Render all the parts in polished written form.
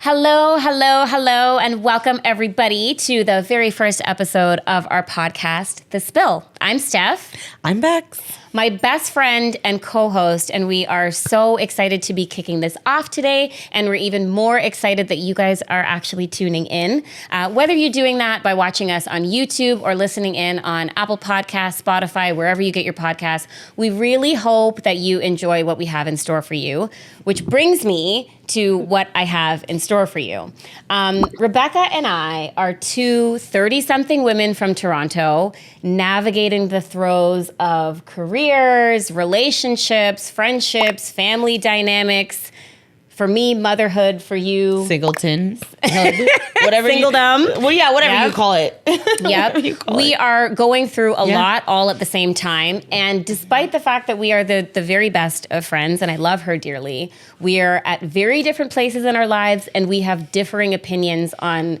Hello, hello, hello, and welcome everybody to the very first episode of our podcast, The Spill. I'm Steph. I'm Beks. My best friend and co-host, and we are so excited to be kicking this off today, and we're even more excited that you guys are actually tuning in. Whether you're doing that by watching us on YouTube or listening in on Apple Podcasts, Spotify, wherever you get your podcasts, we really hope that you enjoy what we have in store for you, which brings me to what I have in store for you. Rebecca and I are two 30-something women from Toronto navigating the throes of careers, relationships, friendships, family dynamics. For me, motherhood. For you, Singleton. Whatever. Singledom. Whatever you call it. Yep. We are going through a lot all at the same time. And despite the fact that we are the very best of friends, and I love her dearly, we are at very different places in our lives, and we have differing opinions on,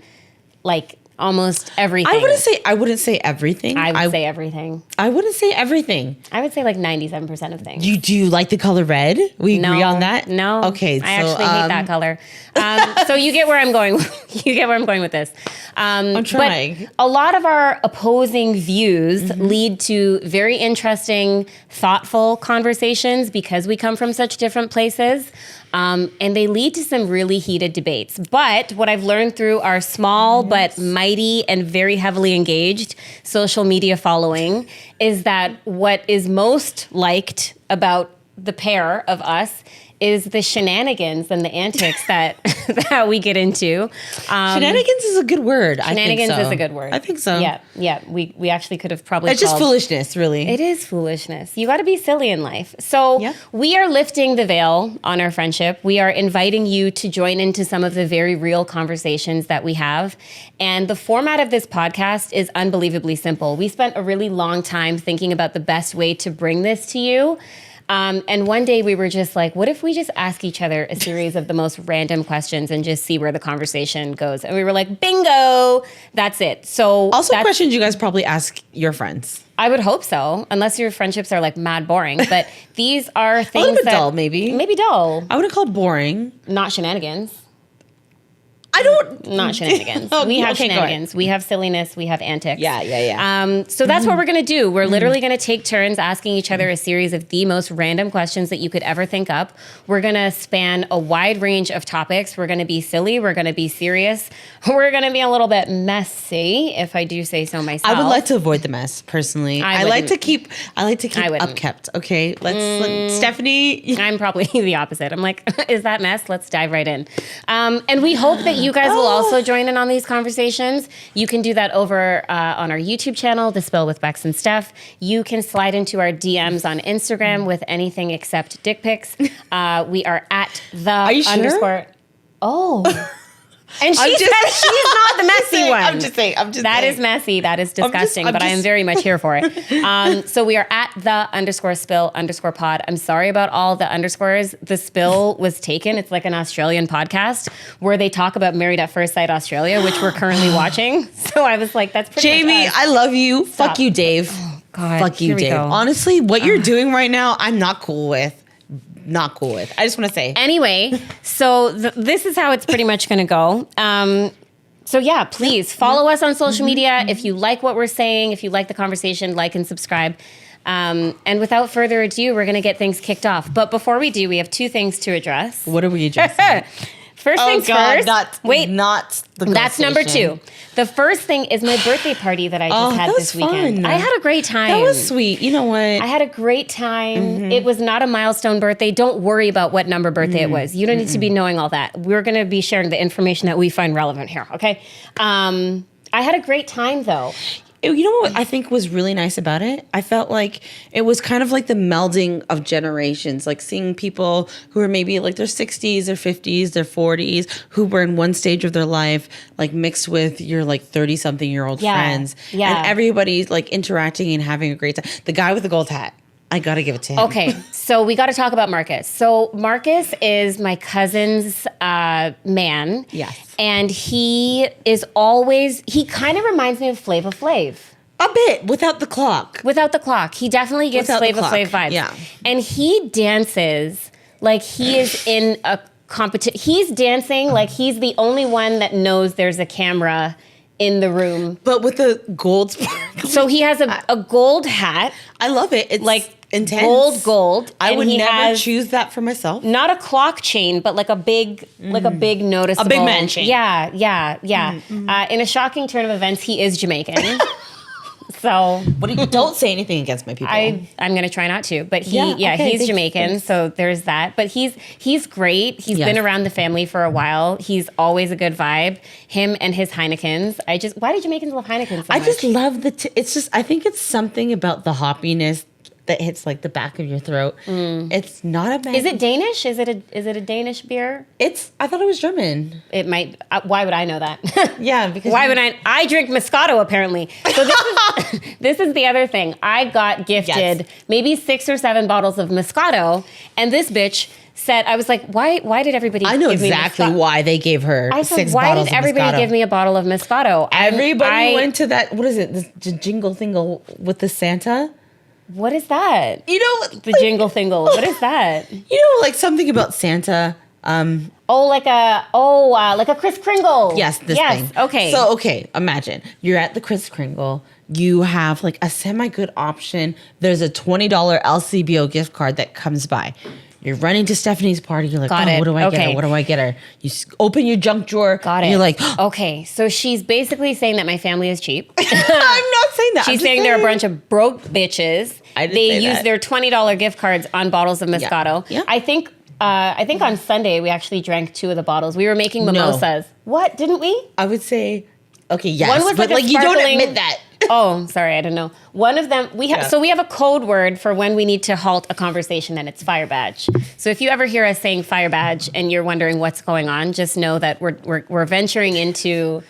like, almost everything. I wouldn't say everything. I would say everything. I wouldn't say everything. I would say like 97% of things. Do you like the color red? We agree on that? No. Okay. I actually hate that color. So you get where I'm going. You get where I'm going with this. I'm trying. But a lot of our opposing views lead to very interesting, thoughtful conversations because we come from such different places. And they lead to some really heated debates. But what I've learned through our small but mighty and very heavily engaged social media following is that what is most liked about the pair of us is the shenanigans and the antics that we get into. Shenanigans is a good word. Shenanigans I think so. is a good word. I think so. Yeah. We actually could have probably It's just foolishness, really. It is foolishness. You got to be silly in life. So we are lifting the veil on our friendship. We are inviting you to join into some of the very real conversations that we have. And the format of this podcast is unbelievably simple. We spent a really long time thinking about the best way to bring this to you. And one day we were just like, what if we just ask each other a series of the most random questions and just see where the conversation goes? And we were like, bingo, that's it. So also questions you guys probably ask your friends. I would hope so, unless your friendships are like mad boring. But these are things a little bit that dull, maybe. Maybe dull. I wouldn't call it boring. Not shenanigans. I don't. Not shenanigans. We have shenanigans. We have silliness. We have antics. Yeah. So that's what we're going to do. We're literally going to take turns asking each other a series of the most random questions that you could ever think up. We're going to span a wide range of topics. We're going to be silly. We're going to be serious. We're going to be a little bit messy, if I do say so myself. I would like to avoid the mess, personally. I like to keep upkept. Okay, let's Stephanie. I'm probably the opposite. I'm like, is that mess? Let's dive right in. And we hope that you guys will also join in on these conversations. You can do that over on our YouTube channel, The Spill with Beks and Steph. You can slide into our DMs on Instagram with anything except dick pics. We are at the Are you underscore. Sure? Oh. And she says she's not the messy one. I'm just saying. That is messy. That is disgusting, but I am very much here for it. So we are at _spill_pod. I'm sorry about all the underscores. The Spill was taken. It's like an Australian podcast where they talk about Married at First Sight Australia, which we're currently watching. So I was like, that's pretty Jamie, much us. I love you. Stop. Fuck you, Dave. Oh, God. Fuck you, Dave. Honestly, what you're doing right now, I'm not cool with. Not cool with. I just want to say. Anyway, so this is how it's pretty much going to go. So yeah, please follow us on social media. If you like what we're saying, if you like the conversation, like and subscribe. And without further ado, we're going to get things kicked off. But before we do, we have two things to address. What are we addressing? First things first. Not the That's number two. The first thing is my birthday party that I just had this weekend. Fun. I had a great time. That was sweet. You know what? I had a great time. It was not a milestone birthday. Don't worry about what number birthday it was. You don't need to be knowing all that. We're going to be sharing the information that we find relevant here, okay? I had a great time, though. You know what I think was really nice about it? I felt like it was kind of like the melding of generations, like seeing people who are maybe like their 60s, their 50s, their 40s, who were in one stage of their life, like mixed with your like 30-something-year-old friends. Yeah. And everybody's like interacting and having a great time. The guy with the gold hat. I got to give it to him. Okay, so we got to talk about Marcus. So Marcus is my cousin's man. Yes. And he kind of reminds me of Flava Flav. A bit, without the clock. Without the clock. He definitely gives Flava Flav vibes. Yeah. And he dances like he is in a competition. He's dancing like he's the only one that knows there's a camera in the room. But with the gold sparkle. So he has a gold hat. I love it. It's like intense. Gold. I would never choose that for myself. Not a clock chain, but like a big noticeable. A big man chain. Yeah. In a shocking turn of events, he is Jamaican. So don't say anything against my people. I'm gonna try not to, but he's Jamaican, thanks. So there's that. But he's great. He's been around the family for a while. He's always a good vibe. Him and his Heinekens. Why do Jamaicans love Heinekens so much? I just love it's just I think it's something about the hoppiness that hits like the back of your throat. It's not a bad. Is it Danish? Is it a Danish beer? I thought it was German. It might. Why would I know that? Yeah, because why would I drink Moscato apparently. So this is the other thing. I got gifted maybe 6 or 7 bottles of Moscato, and this bitch said, I was like, why did everybody I know give exactly me why they gave her I said, 6 why bottles did of everybody Moscato? give me a bottle of Moscato? Everybody went to that, what is it, this jingle thingle with the Santa? What is that? You know, the jingle thingle. What is that? You know, like something about Santa. Like a Kris Kringle. Yes, thing. Okay. So, imagine you're at the Kris Kringle. You have like a semi-good option. There's a $20 LCBO gift card that comes by. You're running to Stephanie's party. You're like, what do I get her? What do I get her? You open your junk drawer. Got it. And you're like, okay. So she's basically saying that my family is cheap. I'm not saying that. She's saying they're a bunch of broke bitches. They use their $20 gift cards on bottles of Moscato. Yeah. I think on Sunday we actually drank 2 of the bottles. We were making mimosas. No. What? Didn't we? I would say, okay, yes. One was but like you don't admit that. Oh, sorry, I don't know. One of them, so we have a code word for when we need to halt a conversation, and it's fire badge. So if you ever hear us saying fire badge and you're wondering what's going on, just know that we're venturing into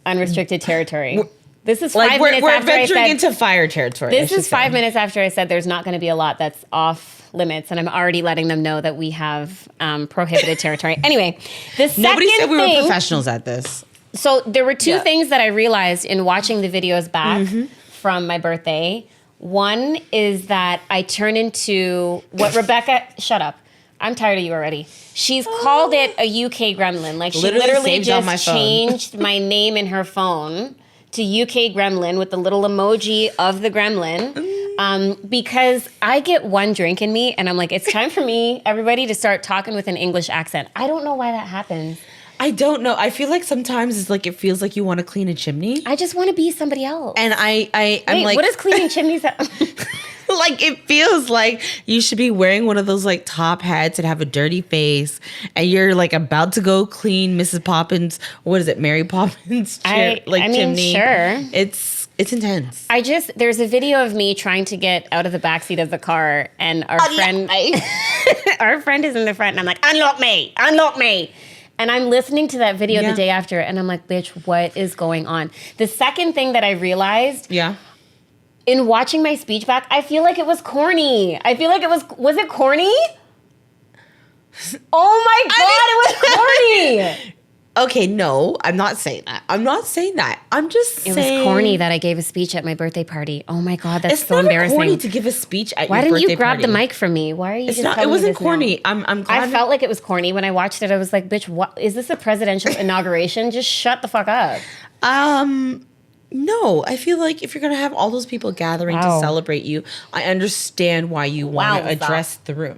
unrestricted territory. This is 5 minutes after I said... We're venturing into fire territory. This is 5 minutes after I said there's not going to be a lot that's off limits, and I'm already letting them know that we have prohibited territory. Anyway, the second Nobody said we thing, were professionals at this. So there were 2 things that I realized in watching the videos back from my birthday. One is that I turn into what Rebecca... Shut up. I'm tired of you already. She's called it a UK gremlin. Like, she literally just changed my name in her phone to UK gremlin with the little emoji of the gremlin. Because I get one drink in me and I'm like, it's time for me, everybody, to start talking with an English accent. I don't know why that happens. I don't know. I feel like sometimes it's like it feels like you want to clean a chimney. I just want to be somebody else. And I'm like, what is cleaning chimneys? Like, it feels like you should be wearing one of those like top hats and have a dirty face, and you're like about to go clean Mrs. Poppins. What is it, Mary Poppins? Chimney. Sure. It's intense. There's a video of me trying to get out of the backseat of the car, and our friend is in the front, and I'm like, unlock me. And I'm listening to that video the day after, and I'm like, bitch, what is going on? The second thing that I realized, in watching my speech back, I feel like it was corny. I feel like was it corny? Oh my God, it was corny. Okay, no, I'm not saying that. I'm just saying... It was corny that I gave a speech at my birthday party. Oh my God, that's so embarrassing. It's not corny to give a speech at your birthday party. Why didn't you grab the mic from me? Why are you just telling me this? It wasn't corny. I'm glad. I felt like it was corny. When I watched it, I was like, bitch, what? Is this a presidential inauguration? Just shut the fuck up. No, I feel like if you're going to have all those people gathering to celebrate you, I understand why you want to address the room.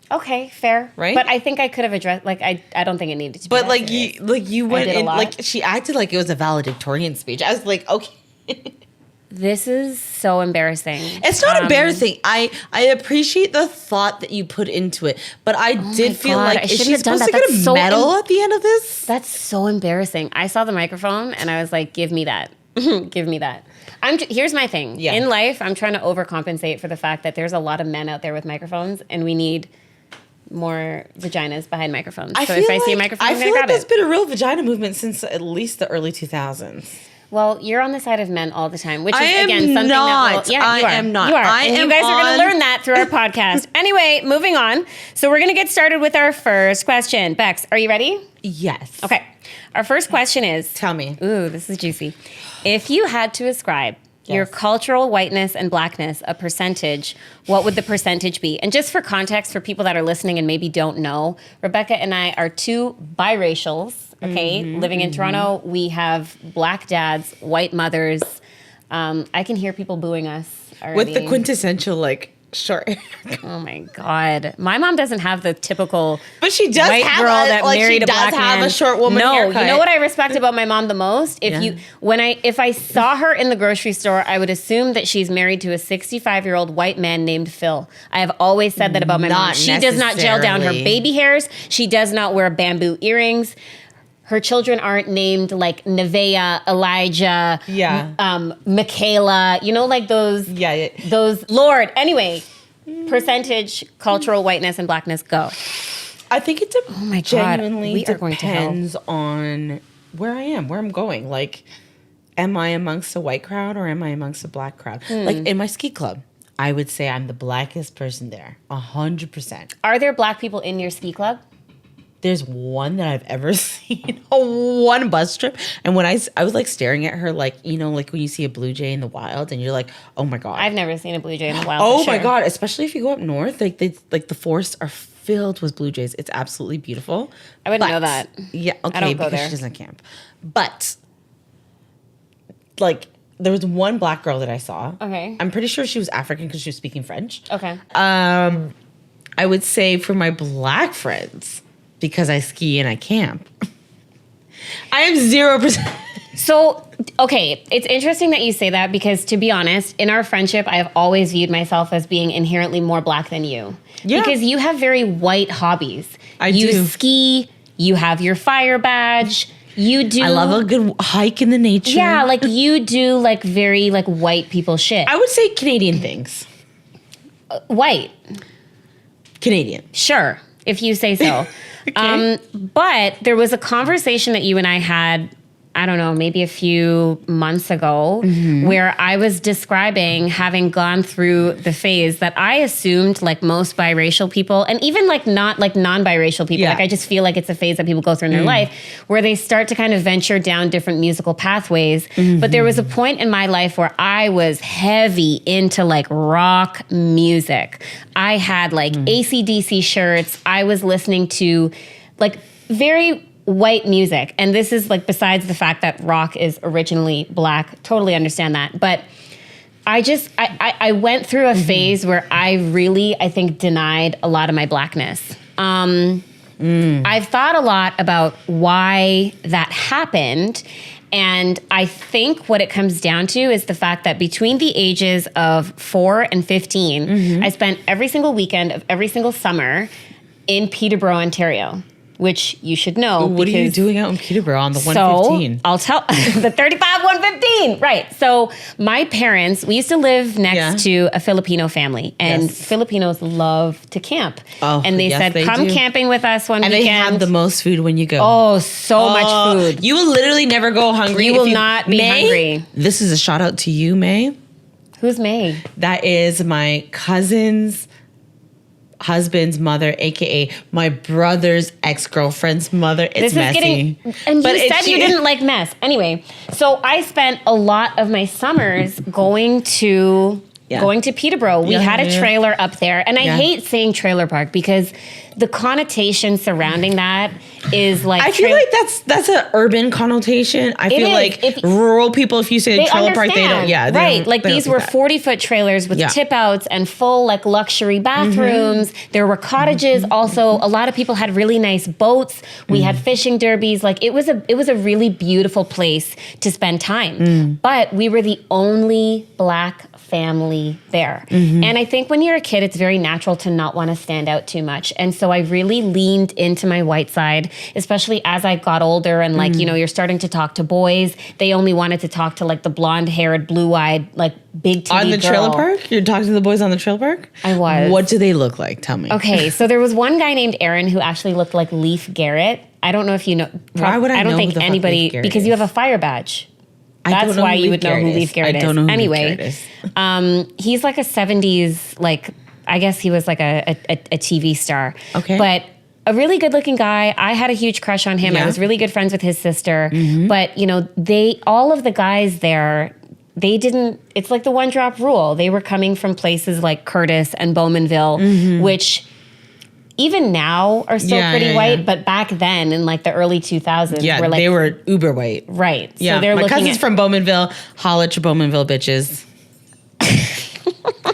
Okay, fair. Right? But I think I could have addressed, like, I don't think it needed to be. But you went in, like, she acted like it was a valedictorian speech. I was like, okay. This is so embarrassing. It's not embarrassing. I appreciate the thought that you put into it, but I did feel like, is she supposed to get a medal at the end of this? That's so embarrassing. I saw the microphone and I was like, give me that. Give me that. Here's my thing. Yeah. In life, I'm trying to overcompensate for the fact that there's a lot of men out there with microphones, and we need more vaginas behind microphones. So if I see a microphone, I'm going to grab it. There's been a real vagina movement since at least the early 2000s. Well, you're on the side of men all the time, which is, again, something that will... Yeah, you are. I am not. You are. And you guys are going to learn that through our podcast. Anyway, moving on. So we're going to get started with our first question. Beks, are you ready? Yes. Okay. Our first question is... Tell me. Ooh, this is juicy. If you had to ascribe your Yes. cultural whiteness and blackness, a percentage, what would the percentage be? And just for context, for people that are listening and maybe don't know, Rebecca and I are two biracials, okay? Living in Toronto, we have black dads, white mothers. I can hear people booing us already. With the quintessential, like, short hair. Oh my God. My mom doesn't have the typical But she does white have girl a, that like, married she a does black have man. a short woman No, haircut. you know what I respect about my mom the most? Yeah. If I saw her in the grocery store, I would assume that she's married to a 65-year-old white man named Phil. I have always said that about my mom. Not She does not gel down her necessarily. baby hairs. She does not wear bamboo earrings. Her children aren't named like Nevaeh, Elijah, Michaela, you know, like those, Yeah. those, Lord. Anyway, percentage, cultural whiteness and blackness, go. I think it my God, genuinely we are going to hell. depends on where I am, where I'm going. Like, am I amongst a white crowd or am I amongst a black crowd? Like, in my ski club, I would say I'm the blackest person there, 100%. Are there black people in your ski club? There's one that I've ever seen on one bus trip. And when I was like staring at her, like, you know, like when you see a blue jay in the wild and you're like, oh my God. I've never seen a blue jay in the wild. Oh for my sure. God. Especially if you go up north, like the forests are filled with blue jays. It's absolutely beautiful. I wouldn't know that. Yeah. Okay. I don't go because there. she doesn't camp. But like there was one black girl that I saw. Okay. I'm pretty sure she was African because she was speaking French. Okay. I would say for my black friends, because I ski and I camp, I am 0%. So, okay, it's interesting that you say that because, to be honest, in our friendship, I have always viewed myself as being inherently more black than you. Yeah. Because you have very white hobbies. You do. ski, you have your fire badge, you do... I love a good hike in the nature. Yeah, like you do like very like white people shit. I would say Canadian things. White, Canadian. sure, if you say so. Okay. But there was a conversation that you and I had, I don't know, maybe a few months ago, where I was describing having gone through the phase that I assumed like most biracial people, and even like not like non-biracial people, Yeah. like I just feel like it's a phase that people go through in their life, where they start to kind of venture down different musical pathways. But there was a point in my life where I was heavy into like rock music. I had like AC/DC shirts. I was listening to like very white music. And this is like besides the fact that rock is originally black, totally understand that. But I went through a phase where I really, I think, denied a lot of my blackness. I've thought a lot about why that happened. And I think what it comes down to is the fact that between the ages of 4 and 15, I spent every single weekend of every single summer in Peterborough, Ontario, which you should know. What are you because- doing out in Peterborough on the 115? So I'll tell the 35 115. Right. So my parents, we used to live next to a Filipino family, and Yes. Filipinos love to camp. Oh, and they yes, said, they "Come do. camping with us one And weekend." they have the most food when you go. Oh, so much food. You will literally never go hungry. You if will not be May, hungry. This is a shout out to you, May. Who's May? That is my cousin's husband's mother, aka my brother's ex-girlfriend's mother. It's messy. And But you said you didn't like mess. Anyway, so I spent a lot of my summers going to Peterborough. We had a trailer up there, and I hate saying trailer park because the connotation surrounding that is like I feel like that's an urban connotation. I feel is. like If- rural people, if you say they trailer park, they don't. understand. Yeah, they right. don't- Like they don't these do were that. 40-foot trailers with Yeah. tip outs and full like luxury bathrooms. There were cottages. Also, a lot of people had really nice boats. We had fishing derbies. Like it was a really beautiful place to spend time. But we were the only black family there. And I think when you're a kid, it's very natural to not want to stand out too much. And so I really leaned into my white side, especially as I got older and like, you know, you're starting to talk to boys. They only wanted to talk to like the blonde haired, blue eyed, like big TV On the girl. trailer park? You're talking to the boys on the trailer park? I was. What do they look like? Tell me. Okay, so there was one guy named Aaron who actually looked like Leif Garrett. I don't know if you know. Why would I don't know think who the fuck anybody, Leif Garrett because you is? have a fire badge. I don't That's know why who you Leif would know who Garrett Leif is. Garrett I is. don't know who Leif Anyway, Garrett is. he's like a 70s, like, I guess he was like a TV star. Okay. But a really good looking guy. I had a huge crush on him. I Yeah. was really good friends with his sister. But, you know, all of the guys there, they didn't, it's like the one drop rule. They were coming from places like Curtis and Bowmanville, which even now are still pretty white, but back then in like the early 2000s, were like, they were uber white. Right. Yeah, so they're my looking cousin's from Bowmanville. Holla at your Bowmanville bitches.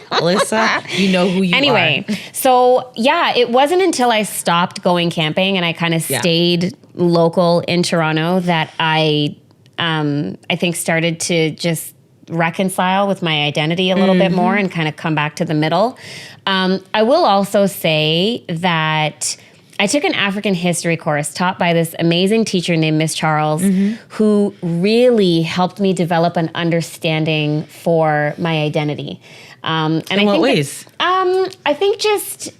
Alyssa, you know who you are. Anyway, so yeah, it wasn't until I stopped going camping and I kind of stayed local in Toronto that I think started to just reconcile with my identity a little bit more and kind of come back to the middle. I will also say that I took an African history course taught by this amazing teacher named Miss Charles, who really helped me develop an understanding for my identity. And in what ways? I think just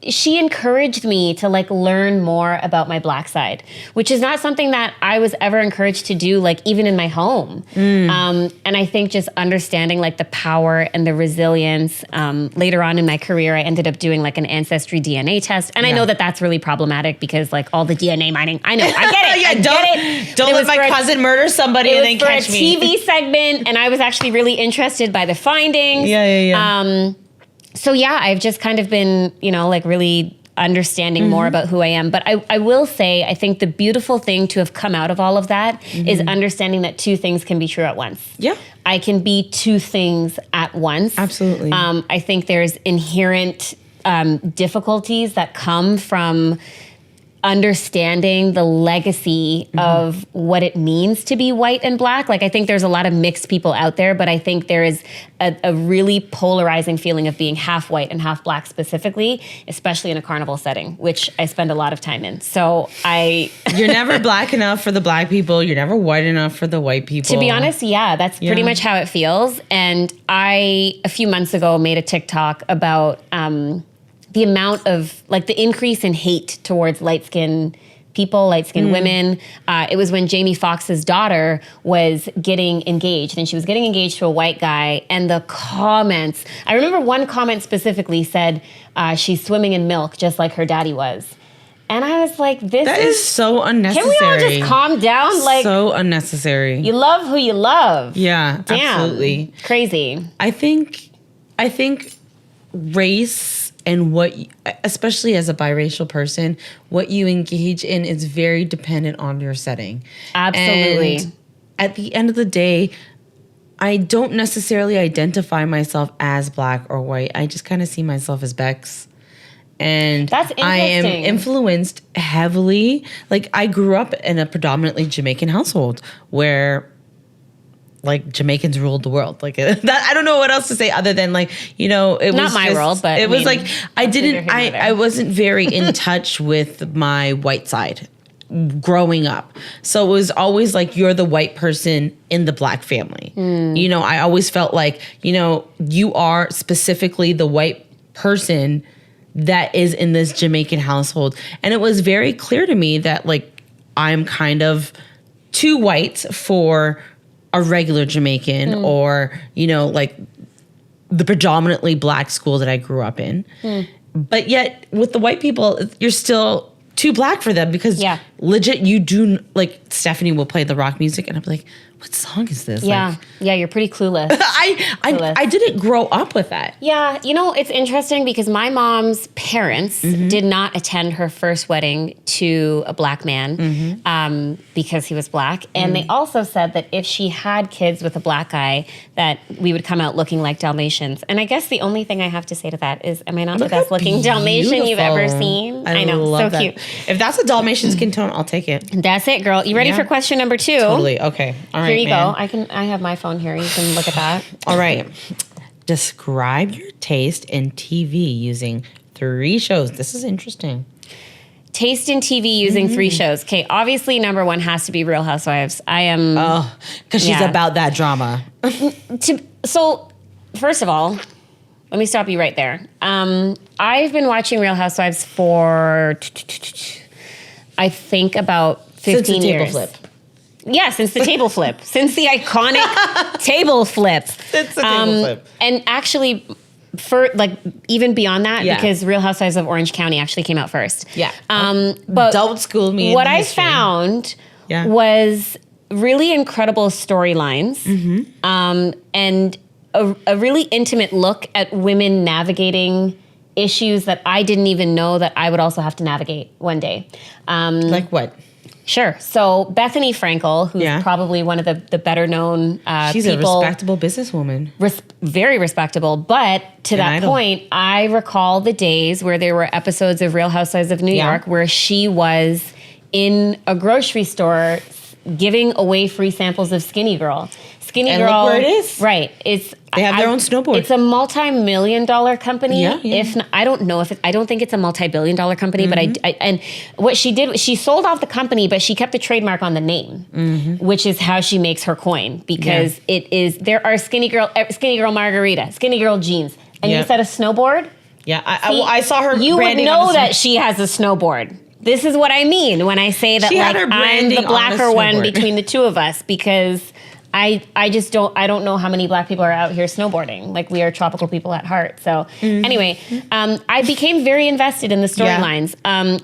she encouraged me to like learn more about my Black side, which is not something that I was ever encouraged to do, like even in my home. And I think just understanding like the power and the resilience. Later on in my career, I ended up doing like an ancestry DNA test. And I know that that's really problematic because like all the DNA mining, I know, I get it. Don't let my cousin murder somebody and then catch me. It was for a TV segment, and I was actually really interested by the findings. So yeah, I've just kind of been, like really understanding more about who I am. But I will say, I think the beautiful thing to have come out of all of that is understanding that two things can be true at once. Yeah. I can be two things at once. Absolutely. I think there's inherent difficulties that come from understanding the legacy of what it means to be white and Black. Like, I think there's a lot of mixed people out there, but I think there is a really polarizing feeling of being half white and half Black specifically, especially in a carnival setting, which I spend a lot of time in. So You're never Black enough for the Black people. You're never white enough for the white people. To be honest, that's pretty much how it feels. And I, a few months ago, made a TikTok about the amount of, like, the increase in hate towards light-skinned people, light-skinned women. It was when Jamie Foxx's daughter was getting engaged, and she was getting engaged to a white guy, and the comments, I remember one comment specifically said, she's swimming in milk just like her daddy was. And I was like, that is so unnecessary. Can we all just calm down? Like, so unnecessary. You love who you love. Yeah, damn, absolutely. Crazy. I think race and especially as a biracial person, what you engage in is very dependent on your setting. Absolutely. And at the end of the day, I don't necessarily identify myself as Black or white. I just kind of see myself as Beks. And that's interesting. I am influenced heavily. Like, I grew up in a predominantly Jamaican household where, like, Jamaicans ruled the world. Like, that, I don't know what else to say other than, like, it not was not my world, but it was like I wasn't very in touch with my white side growing up. So it was always like, you're the white person in the Black family. I always felt like, you are specifically the white person that is in this Jamaican household. And it was very clear to me that, like, I'm kind of too white for a regular Jamaican or, like, the predominantly Black school that I grew up in. But yet with the white people, you're still too Black for them because legit, you do, like, Stephanie will play the rock music and I'm like, what song is this? Yeah. Like, You're pretty clueless. I didn't grow up with that. Yeah. It's interesting because my mom's parents did not attend her first wedding to a Black man because he was Black. And they also said that if she had kids with a Black guy, that we would come out looking like Dalmatians. And I guess the only thing I have to say to that is, am I not the best looking Dalmatian you've ever seen? I know. Love so that. cute. If that's a Dalmatian skin tone, I'll take it. That's it, girl. You ready for question number 2? Totally. Okay. All right. Here you go. I have my phone here. You can look at that. All right. Describe your taste in TV using 3 shows. This is interesting. Taste in TV using 3 shows. Okay, obviously number 1 has to be Real Housewives. I am... Oh, because she's about that drama. So, first of all, let me stop you right there. I've been watching Real Housewives for, I think, about 15 years. Table flip. Yeah, since the table flip. Since the iconic table flip. Since the table flip. And actually, for, like, even beyond that, Yeah. because Real Housewives of Orange County actually came out first. Yeah. But Don't school me. what in I history. found Yeah. was really incredible storylines, and a really intimate look at women navigating issues that I didn't even know that I would also have to navigate one day. Like what? Sure. So Bethany Frankel, who's probably one of the better known She's people, a respectable businesswoman. Very respectable. But to that point, I recall the days where there were episodes of Real Housewives of New York where she was in a grocery store giving away free samples of Skinny Girl. Skinny and Girl. Look where it is. Right. They have their own snowboard. It's a multi-million-dollar company. Yeah. If not, I don't know I don't think it's a multi-billion-dollar company, but and what she did, she sold off the company, but she kept the trademark on the name, which is how she makes her coin, because there are Skinny Girl Margarita, Skinny Girl jeans, and you said a snowboard. Yeah, I saw her. You would know that she has a snowboard. This is what I mean when I say that I'm the blacker one between the two of us, because I just don't know how many black people are out here snowboarding. Like, we are tropical people at heart. So anyway, I became very invested in the storylines.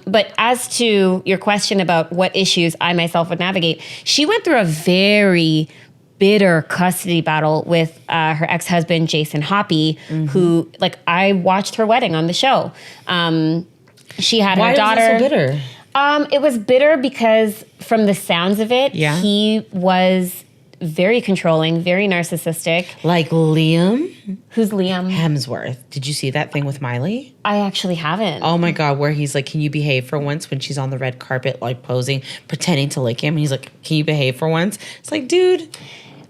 But as to your question about what issues I myself would navigate, she went through a very bitter custody battle with her ex-husband, Jason Hoppy, who, like, I watched her wedding on the show. She had her daughter. Why was it so bitter? It was bitter because, from the sounds of it, he was very controlling, very narcissistic. Like Liam? Who's Liam? Hemsworth. Did you see that thing with Miley? I actually haven't. Oh my God, where he's like, can you behave for once, when she's on the red carpet, like posing, pretending to lick him. And he's like, can you behave for once? It's like, dude,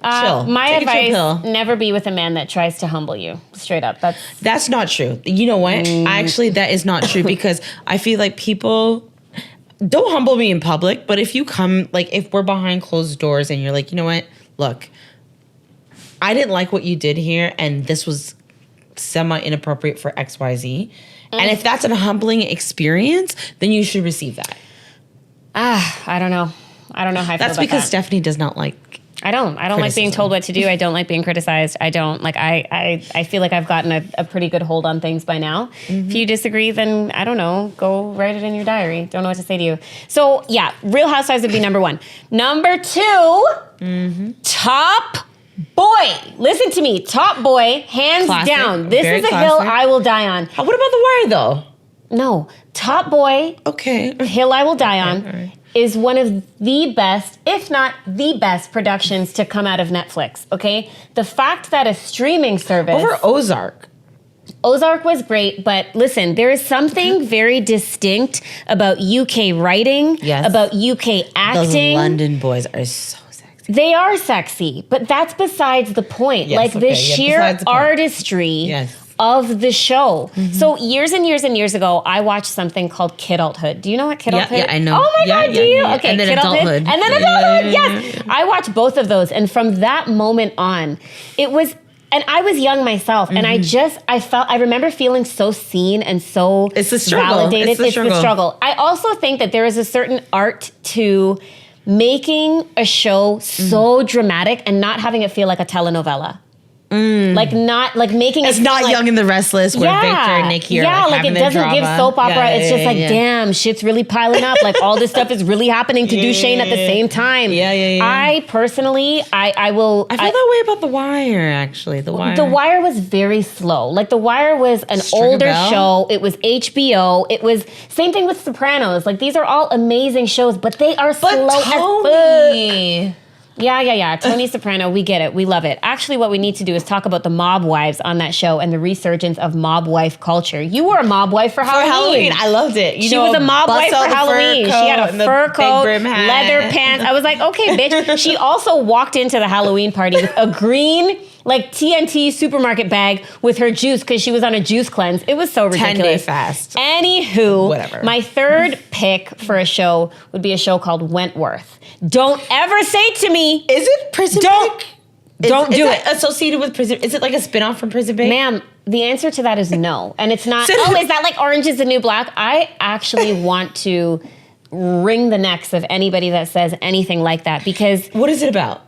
chill. My advice, never be with a man that tries to humble you. Straight up. That's not true. You know what? Actually, that is not true, because I feel like people don't humble me in public, but if you come, like, if we're behind closed doors and you're like, you know what? Look, I didn't like what you did here, and this was semi-inappropriate for XYZ. And if that's a humbling experience, then you should receive that. I don't know. I don't know how I feel about that. That's because Stephanie does not like I don't like being told what to do. I don't like being criticized. I don't like. I feel like I've gotten a pretty good hold on things by now. If you disagree, then I don't know. Go write it in your diary. Don't know what to say to you. So yeah, Real Housewives would be number one. Number two, Top Boy. Listen to me, Top Boy, hands down. This is a hill I will die on. What about The Wire though? No, Top Boy. Okay. Hill I will die on. Is one of the best, if not the best, productions to come out of Netflix, okay? The fact that a streaming service... Over Ozark. Ozark was great, but listen, there is something very distinct about UK writing, about UK acting. Those London boys are so sexy. They are sexy, but that's besides the point. The sheer artistry... of the show. So years and years and years ago, I watched something called Kidulthood. Do you know what Kidulthood? Yeah, I know. Oh my God, do you? Okay, and then Adulthood. And then Adulthood, yes. I watched both of those, and from that moment on, it was, and I was young myself, and I remember feeling so seen and so it's the struggle. Validated. It's the struggle. I also think that there is a certain art to making a show so dramatic and not having it feel like a telenovela. Like making it's not Young and the Restless where Victor and Nikki are like it doesn't give soap opera. It's just damn, shit's really piling up. Like all this stuff is really happening to Duchesne at the same time. I personally, I will. I feel that way about The Wire. Actually, The Wire was very slow. Like The Wire was an older show. It was HBO. It was same thing with Sopranos. Like these are all amazing shows, but they are slow as fuck. Yeah. Tony Soprano, we get it. We love it. Actually, what we need to do is talk about the mob wives on that show and the resurgence of mob wife culture. You were a mob wife for Halloween. I loved it. She was a mob wife for Halloween. She had a fur coat, leather pants. I was like, okay, bitch. She also walked into the Halloween party with a green, like TNT supermarket bag with her juice because she was on a juice cleanse. It was so ridiculous. 10-day fast. Anywho, whatever. My third pick for a show would be a show called Wentworth. Don't ever say to me, is it Prison Break? Don't do it. Associated with Prison? Is it like a spinoff from Prison Break? Ma'am, the answer to that is no. And it's not, is that like Orange is the New Black? I actually want to wring the necks of anybody that says anything like that because... What is it about?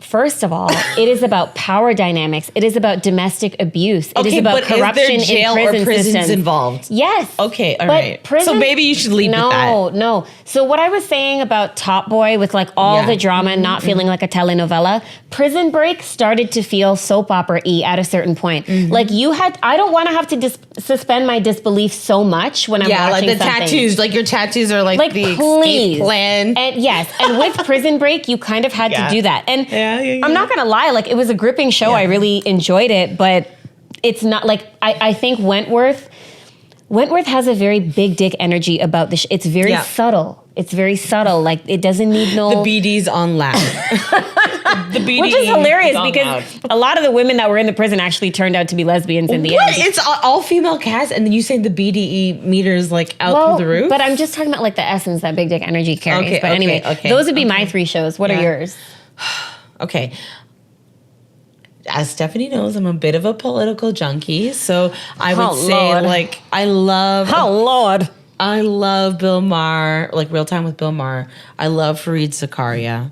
First of all, it is about power dynamics. It is about domestic abuse. It is about corruption is there jail in prison or prisons systems involved? Yes. Okay, all but right. So maybe you should leave with that. No. So what I was saying about Top Boy with like all the drama and not feeling like a telenovela, Prison Break started to feel soap opera-y at a certain point. Like I don't want to have to suspend my disbelief so much when I'm watching like the something. tattoos. Like your tattoos are like the escape plan. And yes, and with Prison Break, you kind of had to do that. And I'm not gonna lie, like it was a gripping show. I really enjoyed it, but it's not like I think Wentworth has a very big dick energy about this. It's very subtle. It's very subtle. Like it doesn't need no. The BD's on loud. The BD, which is hilarious because a lot of the women that were in the prison actually turned out to be lesbians in the end. It's all female cast, and then you say the BDE meters like out through the roof. But I'm just talking about like the essence that big dick energy carries. But anyway, those would be my 3 shows. What are yours? Okay. As Stephanie knows, I'm a bit of a political junkie, so I would say like I love Bill Maher, like Real Time with Bill Maher. I love Fareed Zakaria.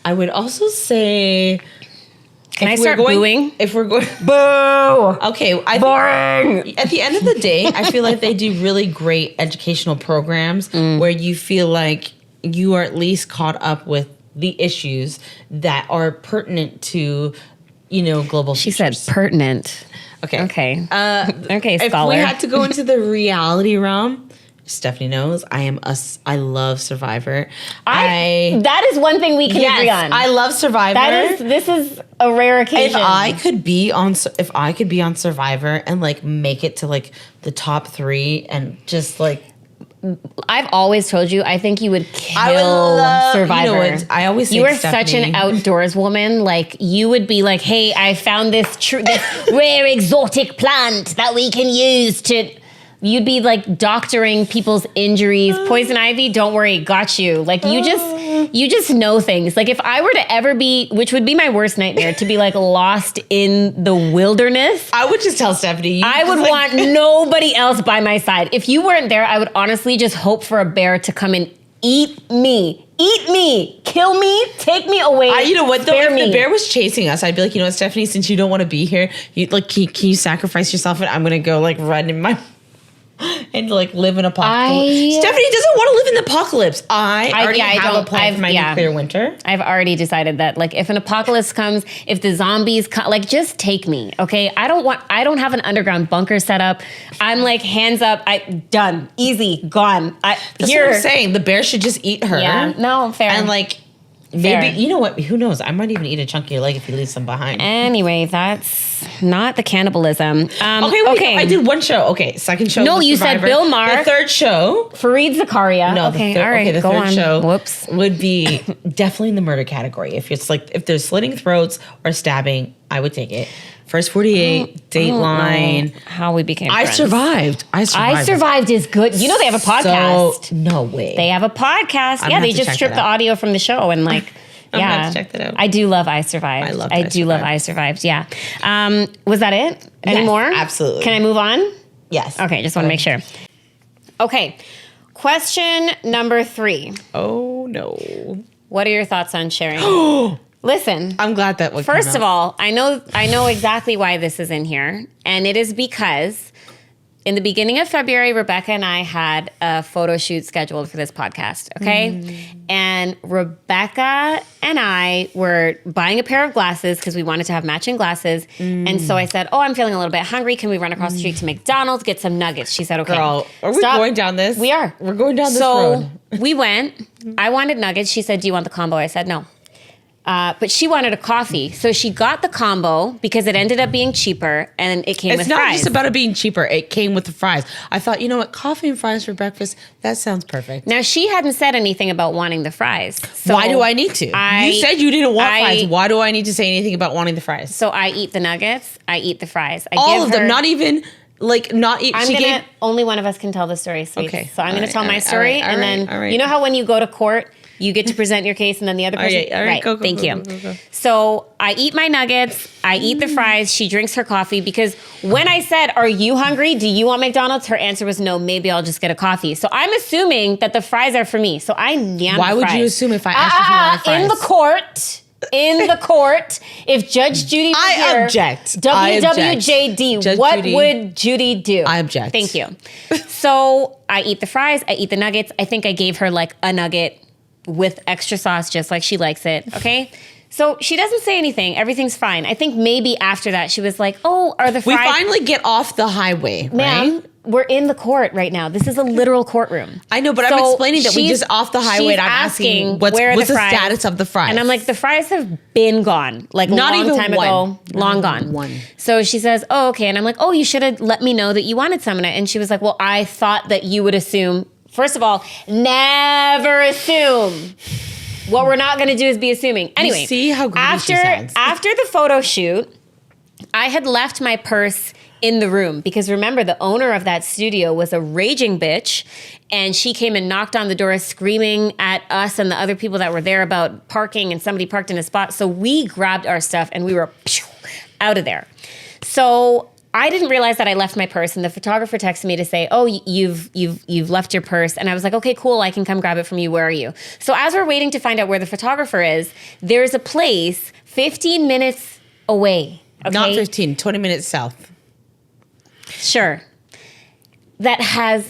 I would also say, can I start booing? If we're going, boo. Okay, boring. At the end of the day, I feel like they do really great educational programs where you feel like you are at least caught up with the issues that are pertinent to, global. She said pertinent. Okay. Okay, scholar. If we had to go into the reality realm, Stephanie knows I love Survivor. That is one thing we can agree on. I love Survivor. This is a rare occasion. If I could be on Survivor and like make it to like the top 3 and just like. I've always told you, I think you would kill Survivor. I always say, you are such an outdoors woman. Like, you would be like, hey, I found this rare exotic plant that we can use to... You'd be like doctoring people's injuries. Poison ivy, don't worry, got you. Like you just know things. Like if I were to ever be, which would be my worst nightmare, to be like lost in the wilderness. I would just tell Stephanie. I would want nobody else by my side. If you weren't there, I would honestly just hope for a bear to come and eat me. Eat me, kill me, take me away. You know what though? If me. the bear was chasing us, I'd be like, what, Stephanie, since you don't want to be here, can you sacrifice yourself and I'm gonna go like run in my and like live in apocalypse. Stephanie doesn't want to live in the apocalypse. I already have a plan for my nuclear winter. I've already decided that like if an apocalypse comes, if the zombies come, like just take me, okay? I don't have an underground bunker set up. I'm like hands up, done, easy, gone. That's what I'm saying. The bear should just eat her. Yeah, no, fair. And like maybe, you know what? Who knows? I might even eat a chunk of your leg if you leave some behind. Anyway, that's not the cannibalism. Okay. I did one show. Okay, second show. No, you said Bill Maher. The third show. Fareed Zakaria. No, okay, all right. The third show Whoops. would be definitely in the murder category. If there's slitting throats or stabbing, I would take it. First 48, Dateline. How we became friends. I survived is good. You know they have a podcast. So, no way. They have a podcast. Yeah, they just stripped the audio from the show and like. I'm gonna have to check that out. I do love I Survived. I do love I Survived. Yeah. Was that it? Any more? Absolutely. Can I move on? Yes. Okay, just want to make sure. Okay. Question number 3. Oh no. What are your thoughts on sharing? Listen. I'm glad that one First of all, I know exactly why this is in here, and it is because in the beginning of February, Rebecca and I had a photo shoot scheduled for this podcast, okay? And Rebecca and I were buying a pair of glasses because we wanted to have matching glasses. And so I said, I'm feeling a little bit hungry. Can we run across the street to McDonald's, get some nuggets? She said, okay. Girl, are we going down this? We are. We're going down this road. So we went. I wanted nuggets. She said, do you want the combo? I said, no. But she wanted a coffee. So she got the combo because it ended up being cheaper and it came with fries. It's not just about it being cheaper. It came with the fries. I thought, you know what? Coffee and fries for breakfast, that sounds perfect. Now, she hadn't said anything about wanting the fries. So why do I need to? You said you didn't want fries. Why do I need to say anything about wanting the fries? So I eat the nuggets. I eat the fries. All of them. Not even... only one of us can tell the story, sweet. Okay. So I'm going to tell my story. And then, you know how when you go to court, You get to present your case, and then the other person. All right, go, Thank go, you. go. So I eat my nuggets. I eat the fries. She drinks her coffee because when I said, "Are you hungry? Do you want McDonald's?" her answer was no. Maybe I'll just get a coffee. So I'm assuming that the fries are for me. So I yam Why the would fries. you assume if I asked you if you wanted fries? In the court, if Judge Judy was here, object. WWJD, Judge what Judy. would Judy do? I object. Thank you. So I eat the fries, I eat the nuggets. I think I gave her like a nugget with extra sauce, just like she likes it. Okay. So she doesn't say anything. Everything's fine. I think maybe after that she was like, "Oh, are the We fries?" finally get off the highway, Ma'am, right? we're in the court right now. This is a literal courtroom. I know, but I'm So explaining that we she's- just off the highway and I'm asking what's where are the fries? status of the fries. And I'm like, the fries have been gone. Like Not a long even time one. ago. Long gone. one. So she says, "Oh, okay." And I'm like, "Oh, you should have let me know that you wanted some." And she was like, "Well, I thought that you would assume." First of all, never assume. What we're not going to do is be assuming. Anyway, see how greedy she sounds. after the photo shoot, I had left my purse in the room because remember, the owner of that studio was a raging bitch, and she came and knocked on the door screaming at us and the other people that were there about parking, and somebody parked in a spot. So we grabbed our stuff and we were out of there. So I didn't realize that I left my purse, and the photographer texted me to say, "Oh, you've left your purse." And I was like, "Okay, cool. I can come grab it from you. Where are you?" So as we're waiting to find out where the photographer is, there's a place 15 minutes away. Okay? Not 15, 20 minutes south. Sure. That has,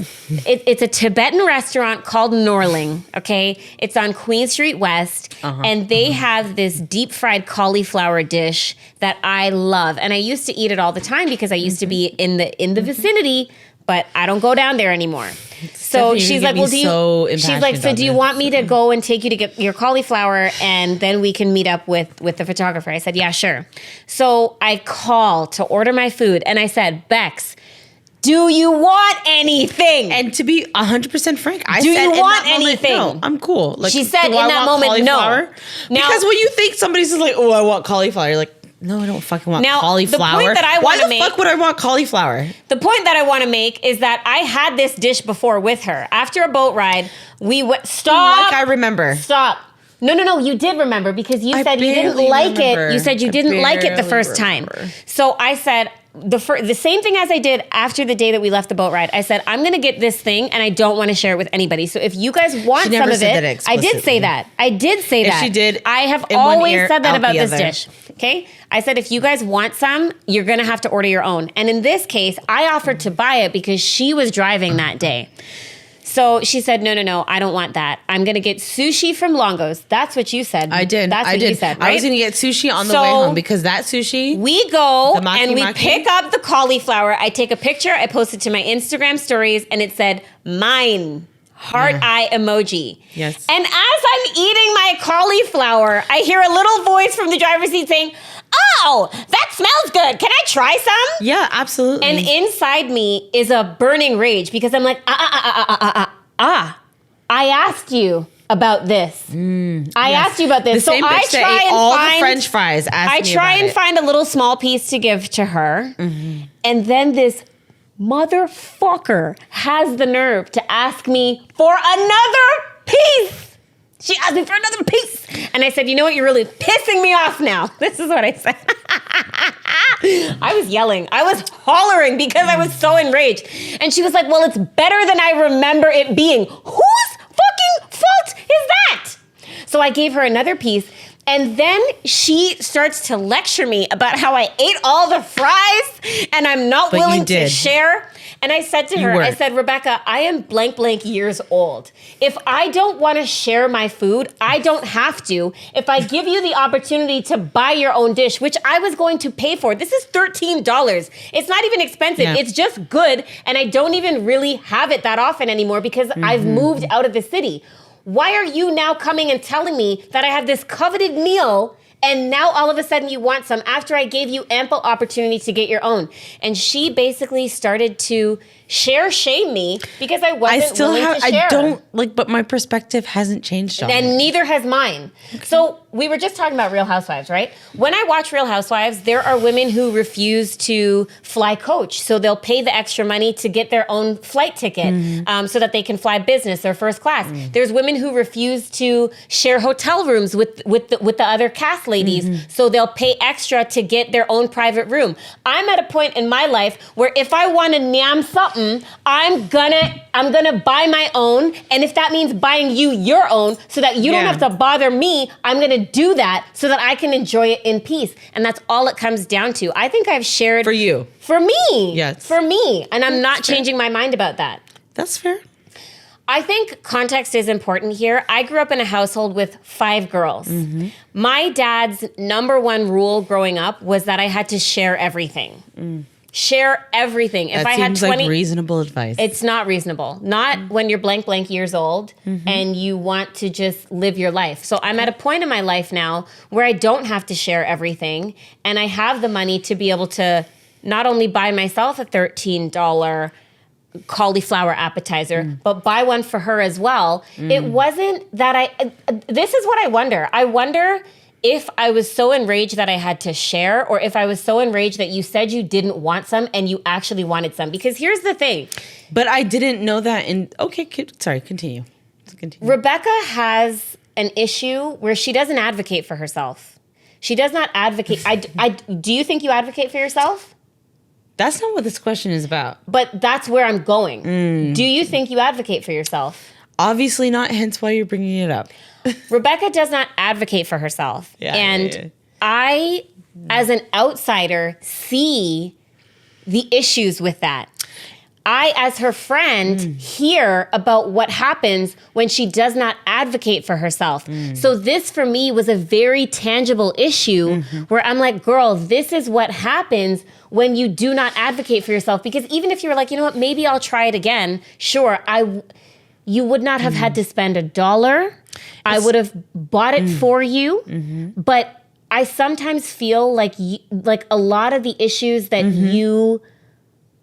it's a Tibetan restaurant called Norling, okay? It's on Queen Street West, and they have this deep fried cauliflower dish that I love. And I used to eat it all the time because I used to be in the vicinity, but I don't go down there anymore. So Stephanie, she's you're like, gonna "Well, be she's so like, "So impassioned do you on want me to go and take you to get your cauliflower, and then we can meet up with the photographer?" I said, "Yeah, sure." So I call to order my food, and I said, "Beks, do you want anything?" And to be 100% frank, I Do said you in want that moment, anything? no, I'm cool. Like, She said do in I that want moment, no. cauliflower? Now- Because when you think somebody's just like, "Oh, I want cauliflower," you're like, "No, I don't fucking want Now, the cauliflower." point that I Why wanna the make- fuck would I want cauliflower? The point that I want to make is that I had this dish before with her. After a boat ride, we went, Like I remember. Stop. No, you did remember because you I said you didn't barely like remember. it. You said you I didn't like it the barely first time. remember. So I said, the same thing as I did after the day that we left the boat ride. I said, "I'm going to get this thing and I don't want to share it with anybody. So if you guys want She never some of said it," that I did say explicitly. that. I did say If that. she did, I have in one always ear, said that out about the this other. dish. Okay? I said, if you guys want some, you're going to have to order your own. And in this case, I offered to buy it because she was driving that day. So she said, no, I don't want that. I'm going to get sushi from Longo's. That's what you said. I did. That's what you said, right? I was going to get sushi on the So- way home because that sushi. We go The maki and we maki? pick up the cauliflower. I take a picture. I post it to my Instagram stories, and it said, "Mine." Heart eye emoji. Yes. And as I'm eating my cauliflower, I hear a little voice from the driver's seat saying, "Oh, that smells good. Can I try some?" Yeah, absolutely. And inside me is a burning rage because I'm like, I asked you about this. I asked you about this. the same so I bitch that try ate and all find the French fries. Asked I me try about and it. find a little small piece to give to her. And then this motherfucker has the nerve to ask me for another piece. She asked me for another piece. And I said, "You know what? You're really pissing me off now." This is what I said. I was yelling. I was hollering because I was so enraged. And she was like, "Well, it's better than I remember it being." Whose fucking fault is that? So I gave her another piece. And then she starts to lecture me about how I ate all the fries and I'm not But you willing to did. share. And I said to her, were. I said, "Rebecca, I am blank years old. If I don't want to share my food, I don't have to. If I give you the opportunity to buy your own dish, which I was going to pay for, this is $13. It's not even expensive. Yeah. It's just good. And I don't even really have it that often anymore because I've moved out of the city. Why are you now coming and telling me that I have this coveted meal And now all of a sudden you want some after I gave you ample opportunity to get your own. And she basically started to shame me because I wasn't willing to share. I don't like, but my perspective hasn't changed on it. And neither has mine. Okay. So we were just talking about Real Housewives, right? When I watch Real Housewives, there are women who refuse to fly coach. So they'll pay the extra money to get their own flight ticket so that they can fly business or first class. There's women who refuse to share hotel rooms with the other cast ladies. So they'll pay extra to get their own private room. I'm at a point in my life where if I want to nyam something, I'm gonna buy my own, and if that means buying you your own so that you don't have to bother me, I'm gonna do that so that I can enjoy it in peace. And that's all it comes down to. I think I've shared for you. For me. Yes. For me. And I'm not changing my mind about that. That's fair. I think context is important here. I grew up in a household with 5 girls. My dad's number one rule growing up was that I had to share everything. Share everything. If I had 20, like reasonable advice. It's not reasonable. Not when you're blank years old and you want to just live your life. So I'm at a point in my life now where I don't have to share everything, and I have the money to be able to not only buy myself a $13 cauliflower appetizer, but buy one for her as well. It wasn't that this is what I wonder. I wonder if I was so enraged that I had to share, or if I was so enraged that you said you didn't want some and you actually wanted some. Because here's the thing. But I didn't know that. Sorry, continue. Rebecca has an issue where she doesn't advocate for herself. She does not advocate. Do you think you advocate for yourself? That's not what this question is about. But that's where I'm going. Do you think you advocate for yourself? Obviously not, hence why you're bringing it up. Rebecca does not advocate for herself. I, as an outsider, see the issues with that. I, as her friend, hear about what happens when she does not advocate for herself. So this, for me, was a very tangible issue where I'm like, girl, this is what happens when you do not advocate for yourself. Because even if you were like, you know what, maybe I'll try it again. Sure, you would not have had to spend $1. I would have bought it for you. But I sometimes feel like a lot of the issues that you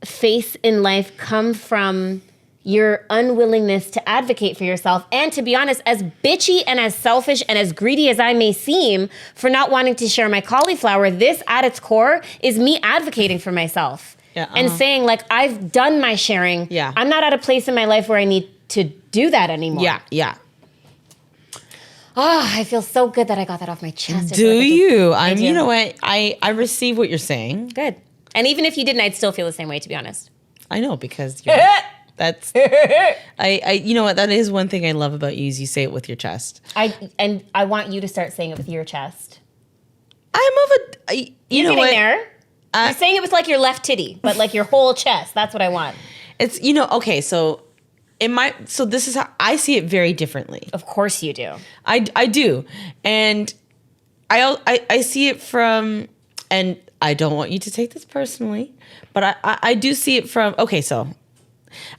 face in life come from your unwillingness to advocate for yourself. And to be honest, as bitchy and as selfish and as greedy as I may seem for not wanting to share my cauliflower, this at its core is me advocating for myself. And saying, like, I've done my sharing. I'm not at a place in my life where I need to do that anymore. Oh, I feel so good that I got that off my chest. Do you? You know what? I receive what you're saying. Good. And even if you didn't, I'd still feel the same way, to be honest. I know, because that's you know what? That is one thing I love about you is you say it with your chest. I want you to start saying it with your chest. You're getting there. You're saying it with like your left titty, but like your whole chest. That's what I want. It's okay. So this is how I see it very differently. Of course you do. I do, and I see it from, and I don't want you to take this personally, but I do see it from. Okay, so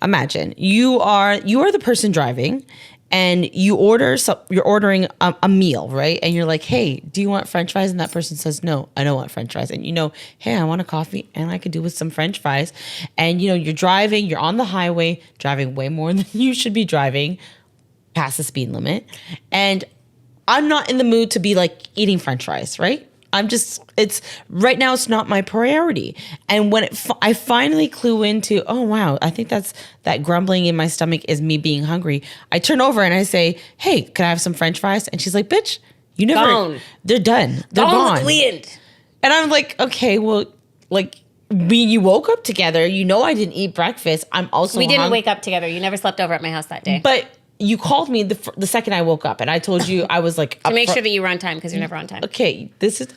imagine you are the person driving, and you're ordering a meal, right? And you're like, hey, do you want French fries? And that person says, no, I don't want French fries. And hey, I want a coffee and I could do with some French fries. And you're driving, you're on the highway, driving way more than you should be driving, past the speed limit. And I'm not in the mood to be like eating French fries, right? Right now it's not my priority. And when I finally clue into, oh wow, I think that grumbling in my stomach is me being hungry. I turn over and I say, hey, can I have some French fries? And she's like, bitch, you never, gone. They're done. They're gone. And I'm like, okay, well, like, you woke up together. I didn't eat breakfast. We didn't wake up together. You never slept over at my house that day. But you called me the second I woke up, and I told you I was like to make sure that you were on time, because you're never on time. Okay,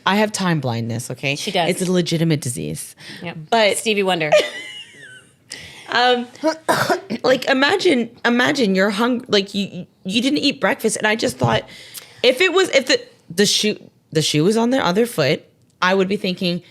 I have time blindness. Okay, she does. It's a legitimate disease. Yep. But Stevie Wonder. Like imagine you're hungry. Like you didn't eat breakfast, and I just thought if the shoe was on their other foot, I would be thinking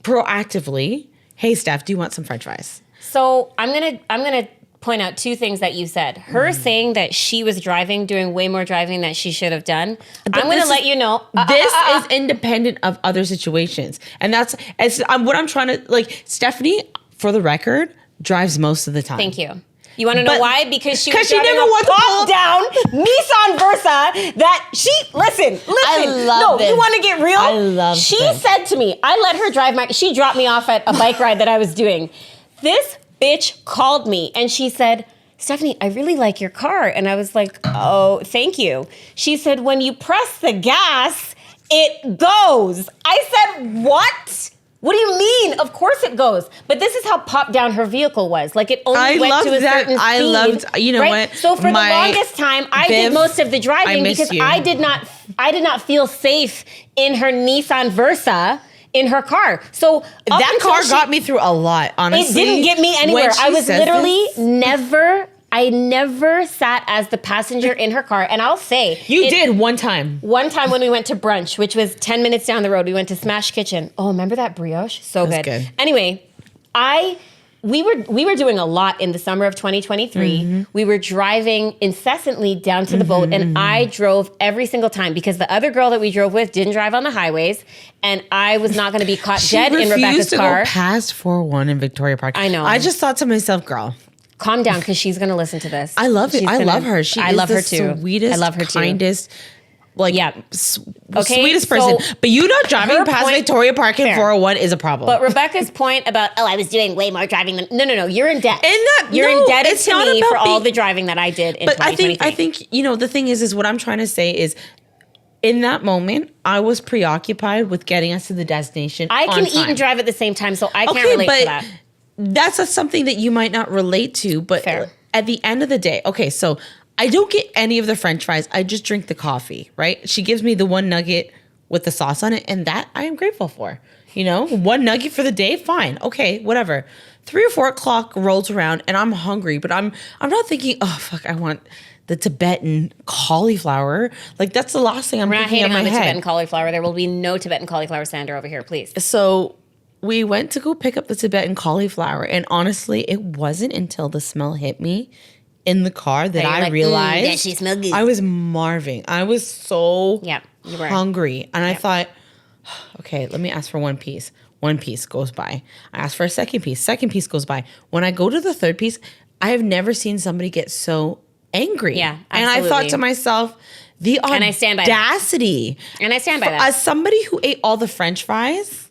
proactively, hey Steph, do you want some French fries? So I'm gonna point out two things that you said. Her saying that she was doing way more driving than she should have done. I'm going to let you know. This is independent of other situations. And that's what I'm trying to, like, Stephanie, for the record, drives most of the time. Thank you. You want to know why? Because she was she driving never a wants to pull pop-down Nissan Versa that listen. I love this. You want to get real? I love She this. said to me, I let her drive she dropped me off at a bike ride that I was doing. This bitch called me and she said, Stephanie, I really like your car. And I was like, oh, thank you. She said, when you press the gas, it goes. I said, what? What do you mean? Of course it goes. But this is how popped down her vehicle was. Like it only went to a certain speed. I loved, you know right? what? So for the longest time, I did most of the driving because I did not feel safe in her Nissan Versa in her car. So that car got me through a lot, honestly. It didn't get me anywhere. I was literally I never sat as the passenger in her car. And I'll say. You did one time. One time when we went to brunch, which was 10 minutes down the road, we went to Smash Kitchen. Oh, remember that brioche? So good. Anyway, we were doing a lot in the summer of 2023. Mm-hmm. We were driving incessantly down to the boat, and I drove every single time because the other girl that we drove with didn't drive on the highways, and I was not going to be caught dead in Rebecca's car. Go past 401 in Victoria Park. I know. I just thought to myself, girl. Calm down, because she's going to listen to this. I love it. I love her. I love her too. Sweetest, I love her too. Kindest, sweetest person. So but you not driving past Victoria Park in 401 is a problem. But Rebecca's point about, I was doing way more driving than... No. You're in debt. You're indebted to me for all the driving that I did in 2023. I think, the thing is what I'm trying to say is, in that moment, I was preoccupied with getting us to the destination I can eat and drive at the same time, so I can't relate to that. That's something that you might not relate to, but Fair. At the end of the day, okay, so I don't get any of the French fries. I just drink the coffee, right? She gives me the one nugget with the sauce on it, and that I am grateful for. One nugget for the day, fine, okay, whatever. 3 or 4 o'clock rolls around, and I'm hungry, but I'm not thinking, oh fuck, I want the Tibetan cauliflower. Like that's the last thing I'm thinking in my head. We're not hating on the Tibetan cauliflower. There will be no Tibetan cauliflower sander over here, please. So we went to go pick up the Tibetan cauliflower, and honestly, it wasn't until the smell hit me in the car that I realized that she smelled good. I was marving. I was so hungry, and I thought, okay, let me ask for one piece. One piece goes by. I ask for a second piece. Second piece goes by. When I go to the third piece, I have never seen somebody get so angry. Yeah, absolutely. And I thought to myself, the audacity. And I stand by that. As somebody who ate all the French fries,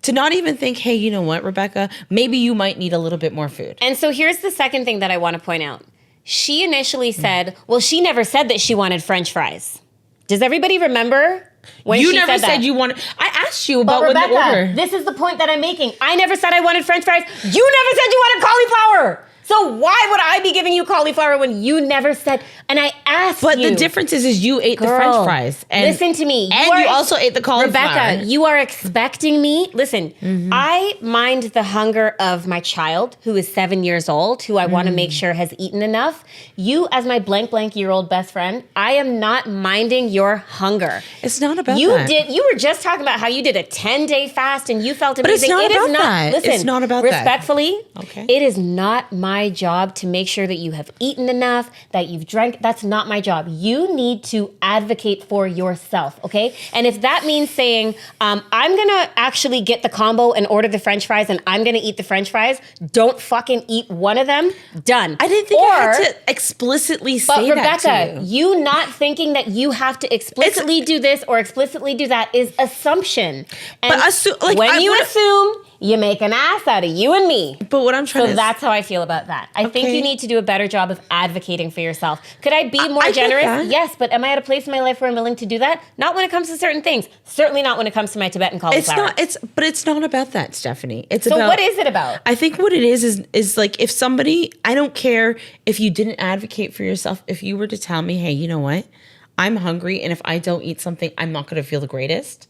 to not even think, hey, you know what, Rebecca, maybe you might need a little bit more food. And so here's the second thing that I want to point out. She initially said, well, she never said that she wanted French fries. Does everybody remember when you she never said that? You wanted. I asked you about Rebecca, when the order. This is the point that I'm making. I never said I wanted French fries. You never said you wanted cauliflower. So why would I be giving you cauliflower when you never said? And I asked but you. But the difference is you ate the French fries. And, listen to me. You also ate the cauliflower. Rebecca, you are expecting me. Listen, I mind the hunger of my child who is 7 years old, who I want to make sure has eaten enough. You, as my blank year old best friend, I am not minding your hunger. It's not about that. You were just talking about how you did a 10-day fast and you felt amazing. But it's not about that. Listen, it's not about respectfully, that. Okay. It is not my job to make sure that you have eaten enough, that you've drank. That's not my job. You need to advocate for yourself, okay? And if that means saying, I'm gonna actually get the combo and order the French fries and I'm gonna eat the French fries, don't fucking eat one of them, done. I didn't think I had to explicitly say Rebecca, that to you. You not thinking that you have to explicitly do this or explicitly do that is assumption. And when you assume, you make an ass out of you and me. But what I'm trying So that's how I feel about that. I think you need to do a better job of advocating for yourself. Could I be more generous? Yes, but am I at a place in my life where I'm willing to do that? Not when it comes to certain things. Certainly not when it comes to my Tibetan cauliflower. But it's not about that, Stephanie. So what is it about? I think what it is like if somebody, I don't care if you didn't advocate for yourself, if you were to tell me, hey, you know what? I'm hungry, and if I don't eat something, I'm not going to feel the greatest.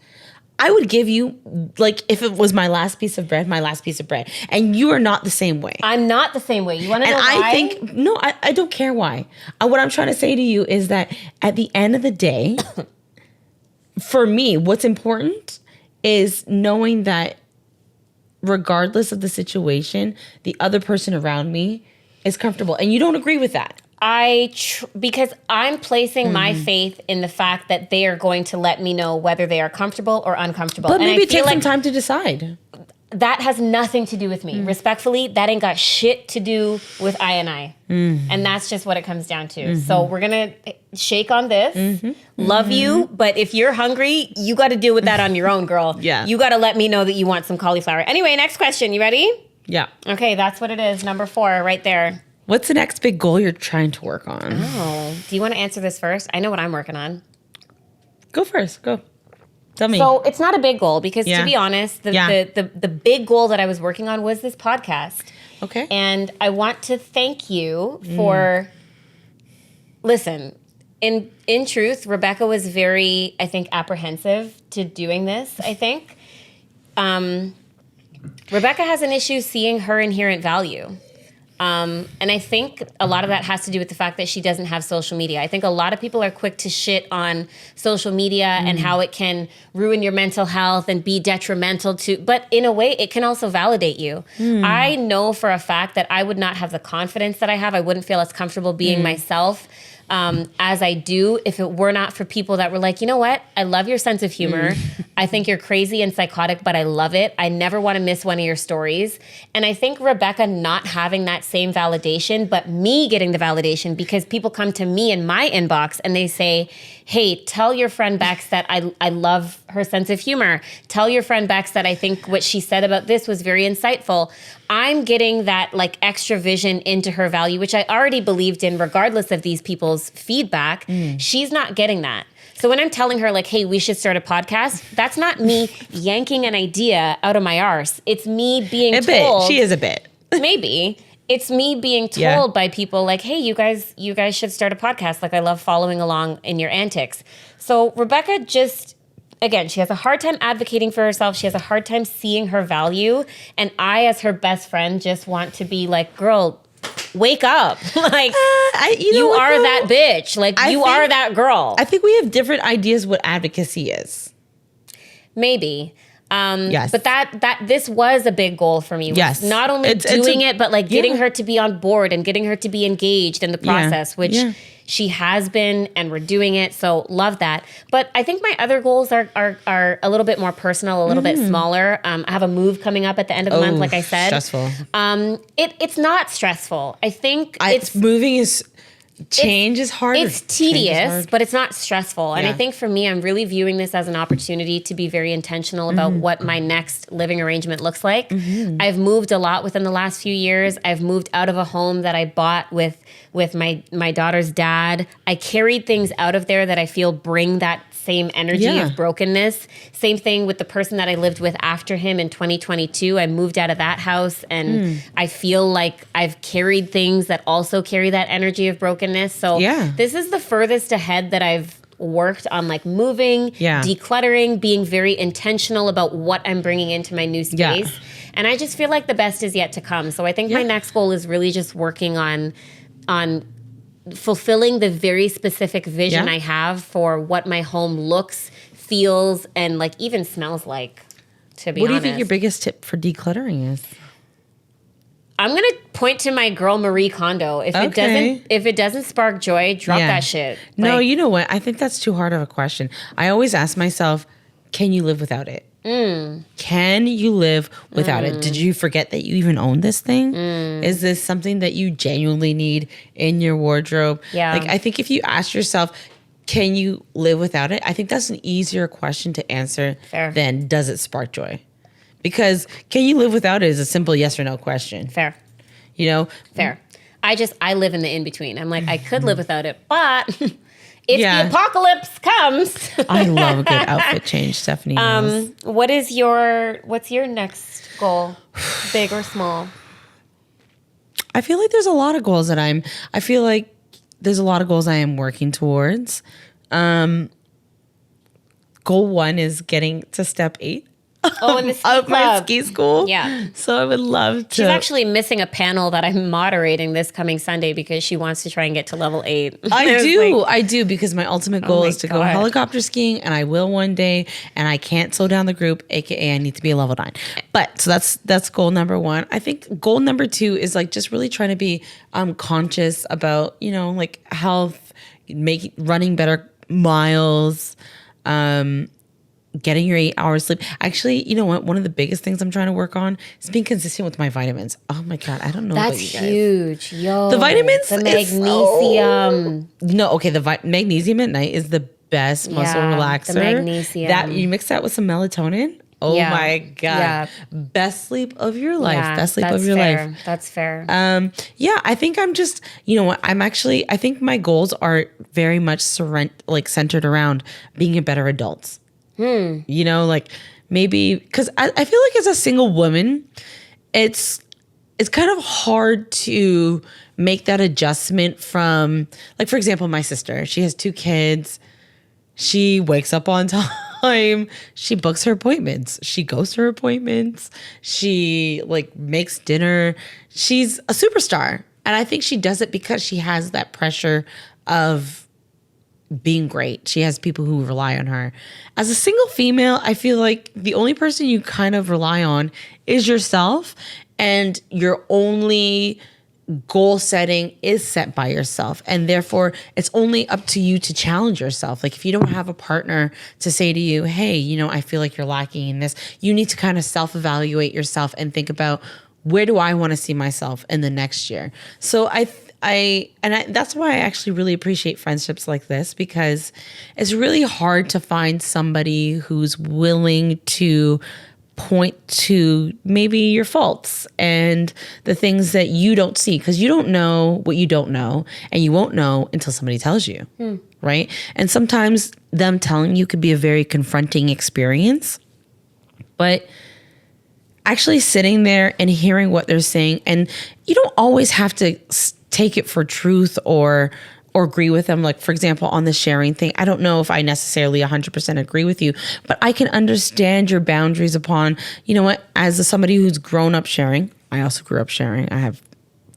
I would give you, like, if it was my last piece of bread, my last piece of bread. And you are not the same way. I'm not the same way. You want to know why? I don't care why. What I'm trying to say to you is that at the end of the day, for me, what's important is knowing that regardless of the situation, the other person around me is comfortable. And you don't agree with that. Because I'm placing my faith in the fact that they are going to let me know whether they are comfortable or uncomfortable. But and maybe I it feel takes some time to decide. that has nothing to do with me. Respectfully, that ain't got shit to do with I and I. And that's just what it comes down to. So we're going to shake on this. Love you. But if you're hungry, you got to deal with that on your own, girl. Yeah. You got to let me know that you want some cauliflower. Anyway, next question. You ready? Yeah. Okay, that's what it is. Number 4 right there. What's the next big goal you're trying to work on? Oh, do you want to answer this first? I know what I'm working on. Go first. Go. Tell me. So it's not a big goal because, to be honest, Yeah. the big goal that I was working on was this podcast. Okay. And I want to thank you for, listen, in truth, Rebecca was very, I think, apprehensive to doing this, I think. Rebecca has an issue seeing her inherent value. And I think a lot of that has to do with the fact that she doesn't have social media. I think a lot of people are quick to shit on social media and how it can ruin your mental health and be detrimental to, but in a way, it can also validate you. I know for a fact that I would not have the confidence that I have. I wouldn't feel as comfortable being myself as I do if it were not for people that were like, you know what? I love your sense of humor. I think you're crazy and psychotic, but I love it. I never want to miss one of your stories. And I think Rebecca not having that same validation, but me getting the validation because people come to me in my inbox and they say, hey, tell your friend Beks that I love her sense of humor. Tell your friend Beks that I think what she said about this was very insightful. I'm getting that like extra vision into her value, which I already believed in regardless of these people's feedback. She's not getting that. So when I'm telling her like, hey, we should start a podcast, that's not me yanking an idea out of my arse. It's me being told. A bit. She is a bit. Maybe. It's me being told by people like, hey, you guys should start a podcast. Like I love following along in your antics. So Rebecca just, again, she has a hard time advocating for herself. She has a hard time seeing her value. And I, as her best friend, just want to be like, girl, wake up. Like, you are that bitch. Like, you are that girl. I think we have different ideas what advocacy is. Maybe. Yes. But that this was a big goal for me. Yes. Not only doing it, but like getting her to be on board and getting her to be engaged in the process, which she has been, and we're doing it. So love that. But I think my other goals are a little bit more personal, a little bit smaller. I have a move coming up at the end of the month, like I said. Stressful. It's not stressful. I think moving is... Change is hard. It's tedious, but it's not stressful. And I think for me, I'm really viewing this as an opportunity to be very intentional about what my next living arrangement looks like. I've moved a lot within the last few years. I've moved out of a home that I bought with my daughter's dad. I carried things out of there that I feel bring that same energy of brokenness. Same thing with the person that I lived with after him in 2022. I moved out of that house and I feel like I've carried things that also carry that energy of brokenness. So this is the furthest ahead that I've worked on, like moving, decluttering, being very intentional about what I'm bringing into my new space. And I just feel like the best is yet to come. So I think my next goal is really just working on fulfilling the very specific vision I have for what my home looks, feels, and like even smells like, to be honest. What do you think your biggest tip for decluttering is? I'm going to point to my girl Marie Kondo. If it doesn't spark joy, drop that shit. No, you know what? I think that's too hard of a question. I always ask myself, can you live without it? Can you live without it? Did you forget that you even own this thing? Is this something that you genuinely need in your wardrobe? Like, I think if you ask yourself, can you live without it? I think that's an easier question to answer than does it spark joy? Because can you live without it is a simple yes or no question. Fair. You know? Fair. I live in the in-between. I'm like, I could live without it, but... if the apocalypse comes. I love a good outfit change, Stephanie. What's your next goal? Big or small? I feel like there's a lot of goals that I am working towards. Goal 1 is getting to step 8 in the ski of my club. ski school. Yeah. So I would love to. She's actually missing a panel that I'm moderating this coming Sunday because she wants to try and get to level 8. I do, because my ultimate goal my is to go God. helicopter skiing, and I will one day, and I can't slow down the group, aka I need to be a level 9. But so that's goal number 1. I think goal number 2 is like just really trying to be conscious about, like health, running better miles, getting your 8 hours sleep. Actually, you know what? One of the biggest things I'm trying to work on is being consistent with my vitamins. Oh my God. I don't know That's about you guys. huge. Yo. The vitamins, The magnesium. No, okay. The magnesium at night is the best muscle Yeah, relaxer. the magnesium. That you mix that with some melatonin. Oh Yeah. my God. Yeah. Best sleep of your life. Yeah, Best sleep that's of your fair. life. That's fair. Yeah, I think I'm just, you know what? I think my goals are very much centered around being a better adult. Like maybe, because I feel like as a single woman, it's kind of hard to make that adjustment from, like, for example, my sister, she has 2 kids. She wakes up on time. She books her appointments. She goes to her appointments. She like makes dinner. She's a superstar. And I think she does it because she has that pressure of being great. She has people who rely on her. As a single female, I feel like the only person you kind of rely on is yourself, and your only goal setting is set by yourself, and therefore it's only up to you to challenge yourself. Like if you don't have a partner to say to you, hey, I feel like you're lacking in this, you need to kind of self-evaluate yourself and think about, where do I want to see myself in the next year? So that's why I actually really appreciate friendships like this, because it's really hard to find somebody who's willing to point to maybe your faults and the things that you don't see, because you don't know what you don't know, and you won't know until somebody tells you, right? And sometimes them telling you could be a very confronting experience, but actually sitting there and hearing what they're saying, and you don't always have to take it for truth or agree with them. Like, for example, on the sharing thing, I don't know if I necessarily 100% agree with you, but I can understand your boundaries upon, as somebody who's grown up sharing. I also grew up sharing. I have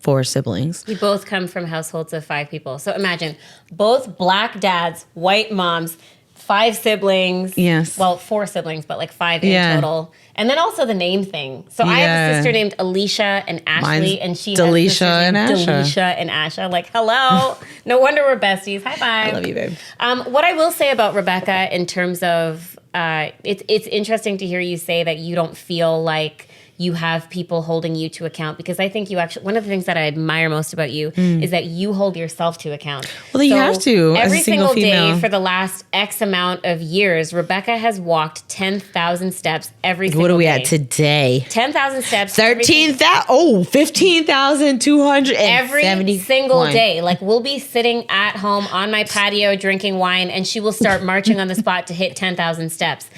4 siblings. You both come from households of 5 people. So imagine both Black dads, white moms, 5 siblings. Yes. Well, 4 siblings, but like 5 in total. And then also the name thing. So I have a sister named Alicia and Ashley, Mine's and she Delisha has sisters named and Asha. Delisha and Asha. Like, hello. No wonder we're besties. High five. I love you, babe. What I will say about Rebecca in terms of, it's interesting to hear you say that you don't feel like you have people holding you to account, because I think you actually, one of the things that I admire most about you is that you hold yourself to account. Well, then you have to, as Every a single single female. day for the last X amount of years, Rebecca has walked 10,000 steps every single day. What are we at today? 10,000 steps. 15,270 every single day. Like, we'll be sitting at home on my patio drinking wine, and she will start marching on the spot to hit 10,000 steps.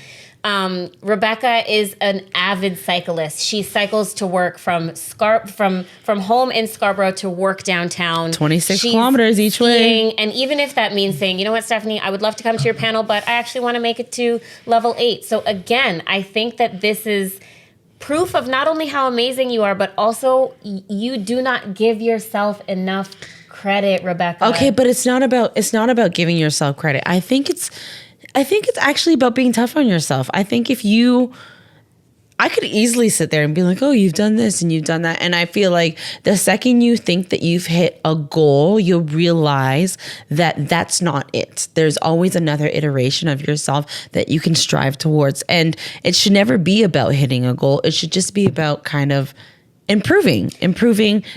Rebecca is an avid cyclist. She cycles to work from home in Scarborough to work downtown. 26 kilometers each way. And even if that means saying, you know what, Stephanie, I would love to come to your panel, but I actually want to make it to level 8. So again, I think that this is proof of not only how amazing you are, but also you do not give yourself enough credit, Rebecca. Okay, but it's not about giving yourself credit. I think it's actually about being tough on yourself. I think I could easily sit there and be like, oh, you've done this and you've done that. And I feel like the second you think that you've hit a goal, you'll realize that that's not it. There's always another iteration of yourself that you can strive towards. And it should never be about hitting a goal. It should just be about kind of improving.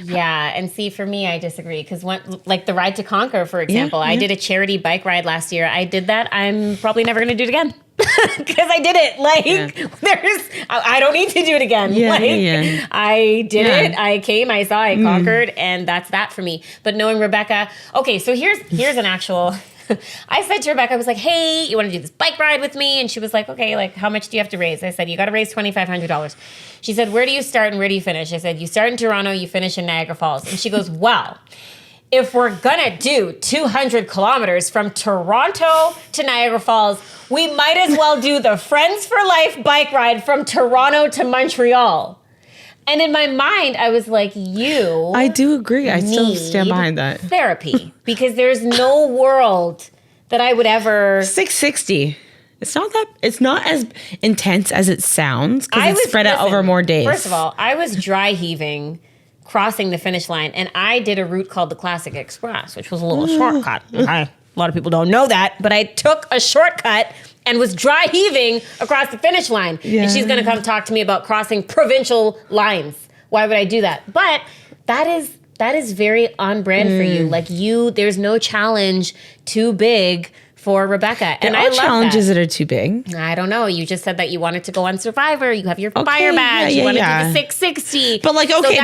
Yeah, and see, for me, I disagree, because like the Ride to Conquer, for example, I did a charity bike ride last year. I did that. I'm probably never going to do it again because I did it. Like, I don't need to do it again. I did it. I came, I saw, I conquered, and that's that for me. But knowing Rebecca, okay, so here's an actual. I said to Rebecca, I was like, hey, you want to do this bike ride with me? And she was like, okay, like, how much do you have to raise? I said, you got to raise $2,500. She said, where do you start and where do you finish? I said, you start in Toronto, you finish in Niagara Falls. And she goes, wow, if we're gonna do 200 kilometers from Toronto to Niagara Falls, we might as well do the Friends for Life bike ride from Toronto to Montreal. And in my mind, I was like, I do agree. I still stand behind that. Therapy. Because there's no world that I would ever... 660. It's not as intense as it sounds because it's spread out over more days. First of all, I was dry heaving crossing the finish line, and I did a route called the Classic Express, which was a little shortcut. A lot of people don't know that, but I took a shortcut and was dry heaving across the finish line. Yeah. And she's going to come talk to me about crossing provincial lines. Why would I do that? But that is very on brand for you. Like there's no challenge too big for Rebecca. And I love challenges that are too big. I don't know. You just said that you wanted to go on Survivor. You have your fire badge. You want to do the 660. But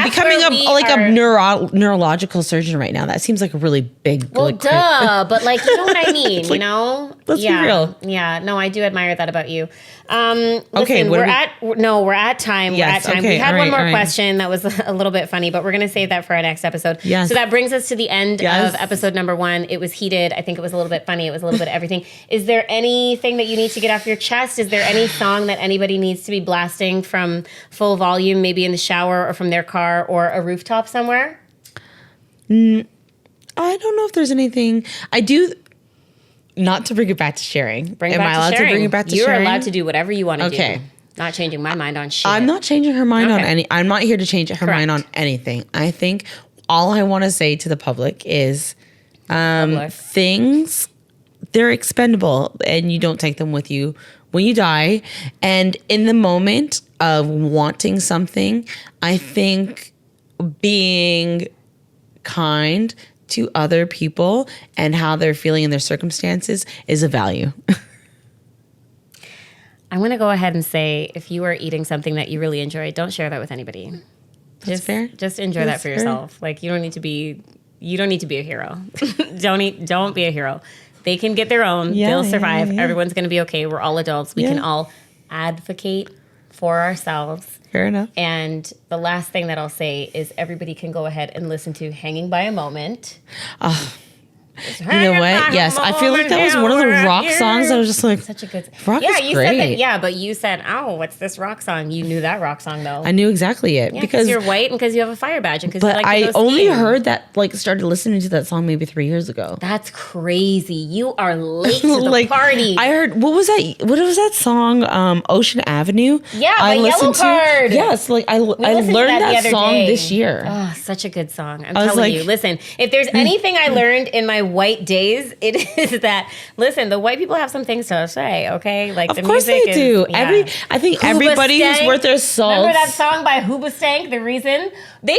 becoming a neurological surgeon right now, that seems like a really big. Well, duh. But you know what I mean, you know? Let's be real. Yeah. No, I do admire that about you. Listen, we're at time. Yes, we're at time. We had one more question that was a little bit funny, but we're going to save that for our next episode. Yes. So that brings us to the end of episode number 1. It was heated. I think it was a little bit funny. It was a little bit of everything. Is there anything that you need to get off your chest? Is there any song that anybody needs to be blasting from full volume, maybe in the shower or from their car or a rooftop somewhere? I don't know if there's anything. I do. Not to bring it back to sharing. Am I allowed to bring it back to sharing? You're allowed to do whatever you want to do. Not changing my mind on shit. I'm not changing her mind on any. I'm not here to change her mind on anything. I think all I want to say to the public is things, they're expendable and you don't take them with you when you die. And in the moment of wanting something, I think being kind to other people and how they're feeling in their circumstances is a value. I'm going to go ahead and say, if you are eating something that you really enjoy, don't share that with anybody. That's fair. Just enjoy that for yourself. You don't need to be a hero. Don't be a hero. They can get their own. They'll survive. Everyone's going to be okay. We're all adults. We can all advocate for ourselves. Fair enough. And the last thing that I'll say is everybody can go ahead and listen to Hanging by a Moment. You know what? Yes, I feel like that was one of the rock songs that was just like such a good rock. Yeah, is you great. said that. Yeah, but you said, "Oh, what's this rock song?" You knew that rock song though. I knew exactly it because you're white and because you have a fire badge and because. But I only heard that started listening to that song maybe 3 years ago. That's crazy. You are late to the party. I heard what was that song? Ocean Avenue. Yeah, by Yellow Card. Yes, I learned that song this year. Oh, such a good song. I'm telling you. Listen, if there's anything I learned in my white days, it is that, listen, the white people have some things to say, okay? Of course they do. Yeah. I think everybody who's worth their salt. Remember that song by Hoobastank? The reason they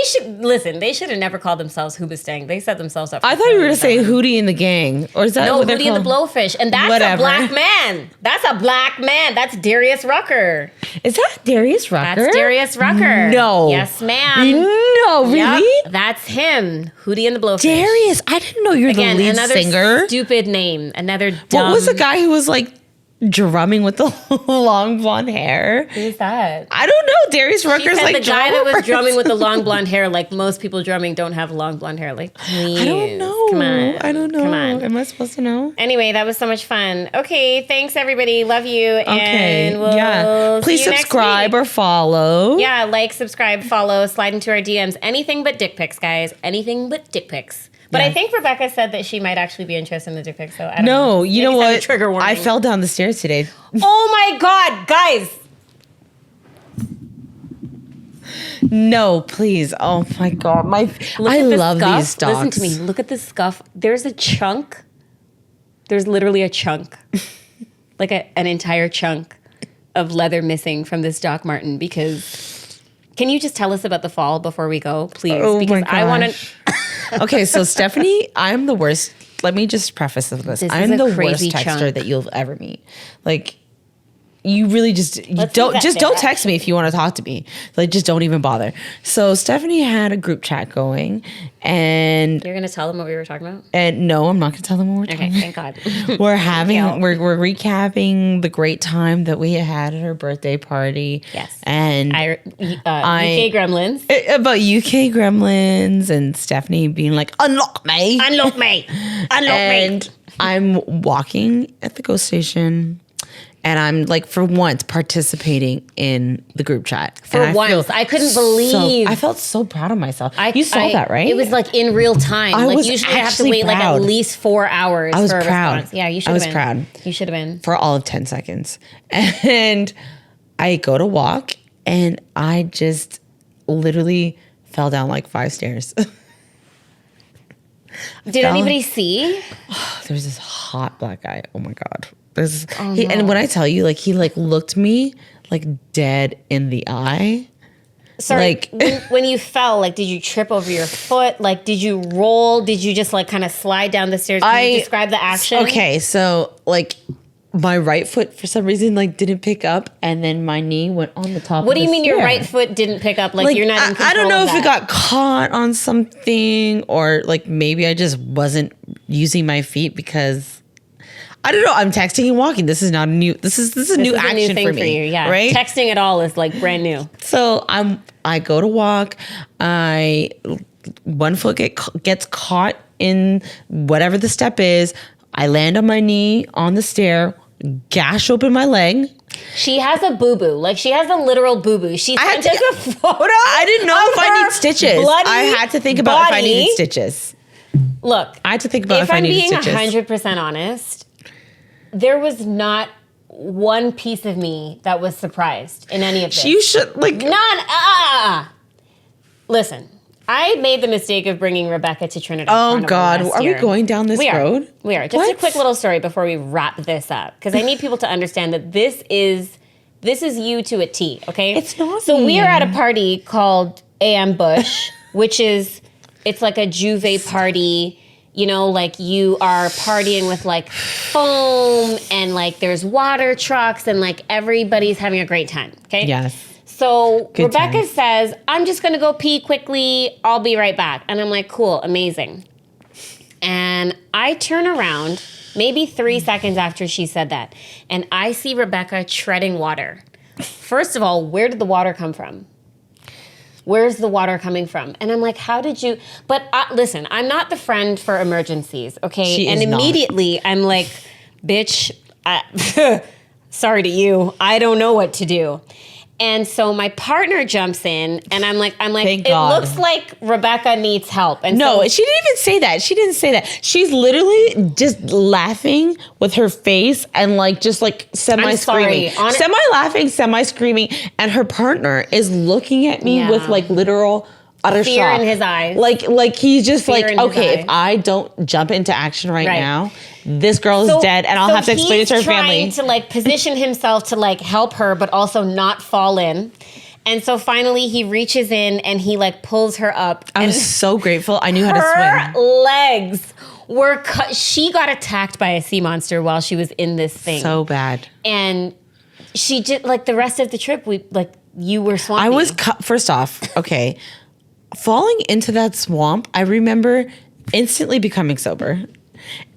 should have never called themselves Hoobastank. They set themselves up. I thought you were going to say Hootie and the Gang, or is that no what Hootie and the Blowfish? And that's a black man. That's a black man. That's Darius Rucker. Is that Darius Rucker? That's Darius Rucker. No. Yes, ma'am. No, really? Yep, that's him. Hootie and the Blowfish. Darius. I didn't know you're the lead singer. Stupid name. Another dumb. What was the guy who was drumming with the long blonde hair? Who's that? I don't know. Darius Rucker's the guy that was drumming with the long blonde hair. Most people drumming don't have long blonde hair. Please. I don't know. Come on. I don't know. Come on. Am I supposed to know? Anyway, that was so much fun. Okay, thanks everybody. Love you. Okay. And we'll please see you subscribe next week. Or follow. Yeah, subscribe, follow, slide into our DMs. Anything but dick pics, guys. Anything but dick pics. But I think Rebecca said that she might actually be interested in the dick pics, so I don't know. No, you know what? Trigger warning. I fell down the stairs today. Oh my God, guys. No, please. Oh my God. I love these dogs. Listen to me. Look at this scuff. There's a chunk. There's literally a chunk. An entire chunk of leather missing from this Doc Marten because... Can you just tell us about the fall before we go, please? Oh because my gosh. I want to... Okay, so Stephanie, I'm the worst. Let me just preface this. I'm the worst texter that you'll ever meet. you really just leave don't that just there, don't text me if you want to talk to me. Like, just don't even bother. So Stephanie had a group chat going, and You're gonna tell them what we were talking about? and no, I'm not gonna tell them what we're talking. Okay, thank God. We're having we're recapping the great time that we had at her birthday party. Yes. And UK Gremlins. about UK Gremlins and Stephanie being like, unlock me. Unlock me. Unlock me. And I'm walking at the ghost station, and I'm like, for once, participating in the group chat. For once. I couldn't believe. I felt so proud of myself. You saw that, right? It was like in real time. I like was usually I have to actually wait like proud. at least 4 hours I was for a proud. response. Yeah, you should I have was been. proud. You should have been. For all of 10 seconds. And I go to walk, and I just literally fell down like 5 stairs. Did anybody see? There's this hot black guy. Oh my God. And when I tell you, like, he like looked me like dead in the eye. Sorry, Like, when you fell, like, did you trip over your foot? Like, did you roll? Did you just like kind of slide down the stairs? Can you describe the action? Okay, so like my right foot for some reason like didn't pick up, and then my knee went on the top. What do of you the mean your stair. right foot didn't pick up? Like you're not in control I don't know of if it that. got caught on something, or like maybe I just wasn't using my feet because I don't know. I'm texting and walking. This is not a new. This is a new action thing for me. you. Yeah, right. Texting at all is like brand new. So I go to walk. One foot gets caught in whatever the step is. I land on my knee on the stair, gash open my leg. She has a boo-boo. Like, she has a literal boo-boo. She sent us a photo. I didn't know of if I her need stitches. bloody I had to think about if I body. needed stitches. Look, I had to think about if I I'm needed being stitches. 100% honest, there was not one piece of me that was surprised in any of this. You should, like... None. Listen, I made the mistake of bringing Rebecca to Trinidad. Oh, Carnival God. last Are we year. going down this road? We are. Just What? a quick little story before we wrap this up, because I need people to understand that this is you to a T, okay? It's not So me. we are at a party called AM Bush, which is, it's like a Juve party. You know, like you are partying with like foam and like there's water trucks and like everybody's having a great time, okay? Yes. So Good Rebecca time. says, I'm just gonna go pee quickly. I'll be right back. And I'm like, cool, amazing. And I turn around maybe 3 seconds after she said that, and I see Rebecca treading water. First of all, where did the water come from? Where's the water coming from? And I'm like, how did you? But listen, I'm not the friend for emergencies, okay? She and is not. immediately I'm like, bitch, sorry to you. I don't know what to do. And so my partner jumps in, and I'm like, Thank it God. looks like Rebecca needs help. And No, so, she didn't even say that. She didn't say that. She's literally just laughing with her face and like just like semi-screaming. sorry. Semi-laughing, semi-screaming. And her partner is looking at me Yeah. with like literal utter Fear shock. in his eyes. Like he's just Fear like, in his okay, eye. if I don't jump into action right Right. now, this girl is dead, and I'll have to explain it to her family. He's trying to like position himself to like help her, but also not fall in. And so finally he reaches in and he like pulls her up. I and was so grateful. I knew how to her swim. legs were cut. She got attacked by a sea monster while she was in this thing. So bad. And she did like the rest of the trip. You were swampy. I was first off, okay, falling into that swamp. I remember instantly becoming sober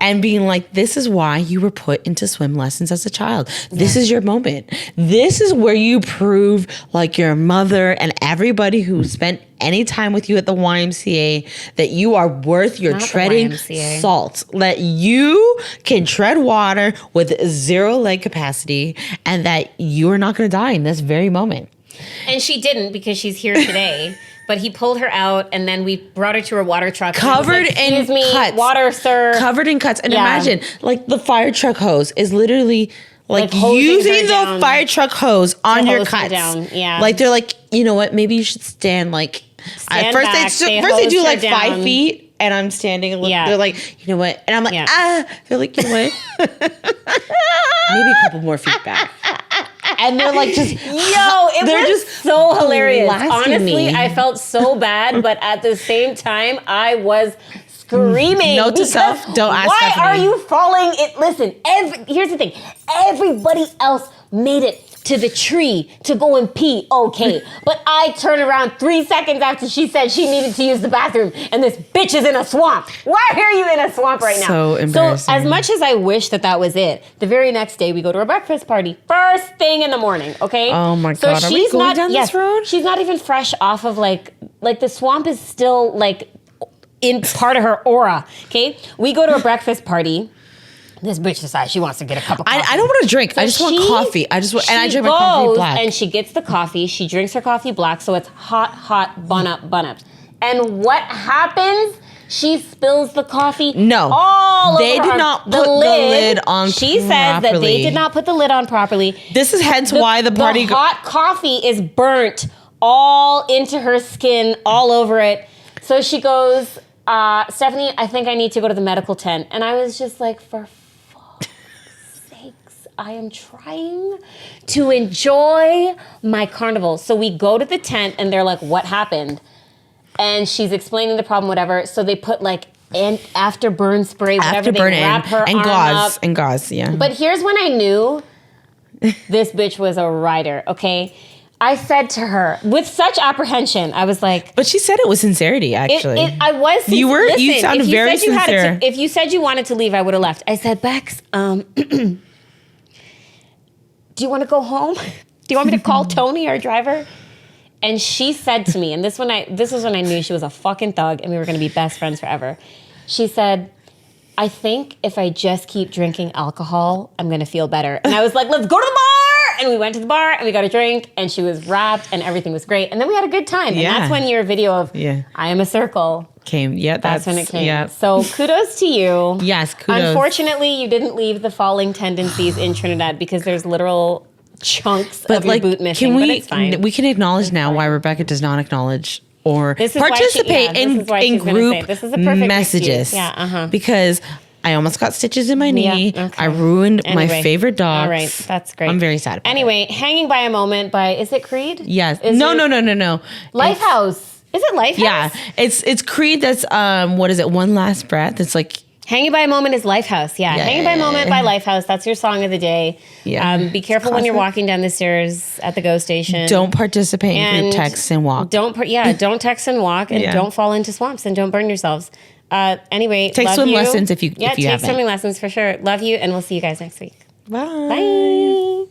and being like, this is why you were put into swim lessons as a child. This is your moment. This is where you prove like your mother and everybody who spent any time with you at the YMCA that you are worth your Not the treading YMCA. salt, that you can tread water with 0 leg capacity, and that you are not going to die in this very moment. And she didn't, because she's here today. But he pulled her out, and then we brought her to her water truck. Covered in Excuse me, cuts. water, sir. Covered in cuts. And Yeah. imagine, like, the fire truck hose is literally like hosing using her the down. fire truck hose on your hose her cuts. down, yeah. Like, they're like, you know what? Maybe you should stand like Stand first back, they they first they do hosed her like 5 down. feet, and I'm standing. And Yeah. they're like, you know what? And I'm like, Yeah. They're like, you know what? Maybe a couple more feet back. And they're like, just They're was just so hilarious. blasting Honestly, me. I felt so bad, but at the same time, I was screaming. Note to self, don't ask Why Stephanie. are you falling? Listen, here's the thing. Everybody else made it to the tree to go and pee, okay. But I turned around 3 seconds after she said she needed to use the bathroom, and this bitch is in a swamp. Why are you in a swamp right now? So embarrassing. So as much as I wish that was it, the very next day we go to a breakfast party. First thing in the morning, okay? Oh my God, So are we going down this road? She's not even fresh off of like the swamp is still like in part of her aura, okay? We go to a breakfast party. This bitch decides she wants to get a cup of coffee. I don't want to drink. So I just want coffee. I drink my coffee black. And she gets the coffee. She drinks her coffee black, so it's hot, bun up. And what happens? She spills the coffee. No, all over they did her not put the lid on. She says that they did not put the lid on properly. This is hence why the party. The hot coffee is burnt all into her skin, all over it. So she goes, Stephanie, I think I need to go to the medical tent. And I was just like, for I am trying to enjoy my carnival. So we go to the tent and they're like, what happened? And she's explaining the problem, whatever. So they put like afterburn spray, whatever, they wrap her and arm gauze up. and gauze, yeah. But here's when I knew this bitch was a rider, okay? I said to her with such apprehension, I was like, but she said it with sincerity, actually. I was sincere. You were. Listen, you sounded very sincere. If you said you wanted to leave, I would have left. I said, Beks, do you want to go home? Do you want me to call Tony, our driver? And she said to me, and this was when I knew she was a fucking thug and we were going to be best friends forever. She said, I think if I just keep drinking alcohol, I'm going to feel better. And I was like, let's go to the bar. And we went to the bar and we got a drink and she was wrapped and everything was great. And then we had a good time. And that's when your video of I Am a Circle came. Yeah, that's when it came. Yeah. So kudos to you. Yes, kudos. Unfortunately, you didn't leave the falling tendencies in Trinidad because there's literal chunks of your boot missing, but it's fine. We can acknowledge now why Rebecca does not acknowledge or This is participate in group this is a perfect messages. excuse. Because I almost got stitches in my knee. Yeah, okay. I ruined my favorite dogs. All right, that's great. I'm very sad about Anyway, Hanging by a Moment by, is it Creed? Yes. Is No. Lifehouse. Is it Lifehouse? Yeah. It's Creed that's what is it? One Last Breath. It's like Hanging by a Moment is Lifehouse. Yeah. Hanging by a Moment by Lifehouse. That's your song of the day. Yeah. Be careful when you're walking down the stairs at the GO station. Don't participate in group texts and walk. Don't text and walk, and don't fall into swamps, and don't burn yourselves. Anyway, take swim lessons if you take haven't. swimming lessons for sure. Love you, and we'll see you guys next week. Bye. Bye.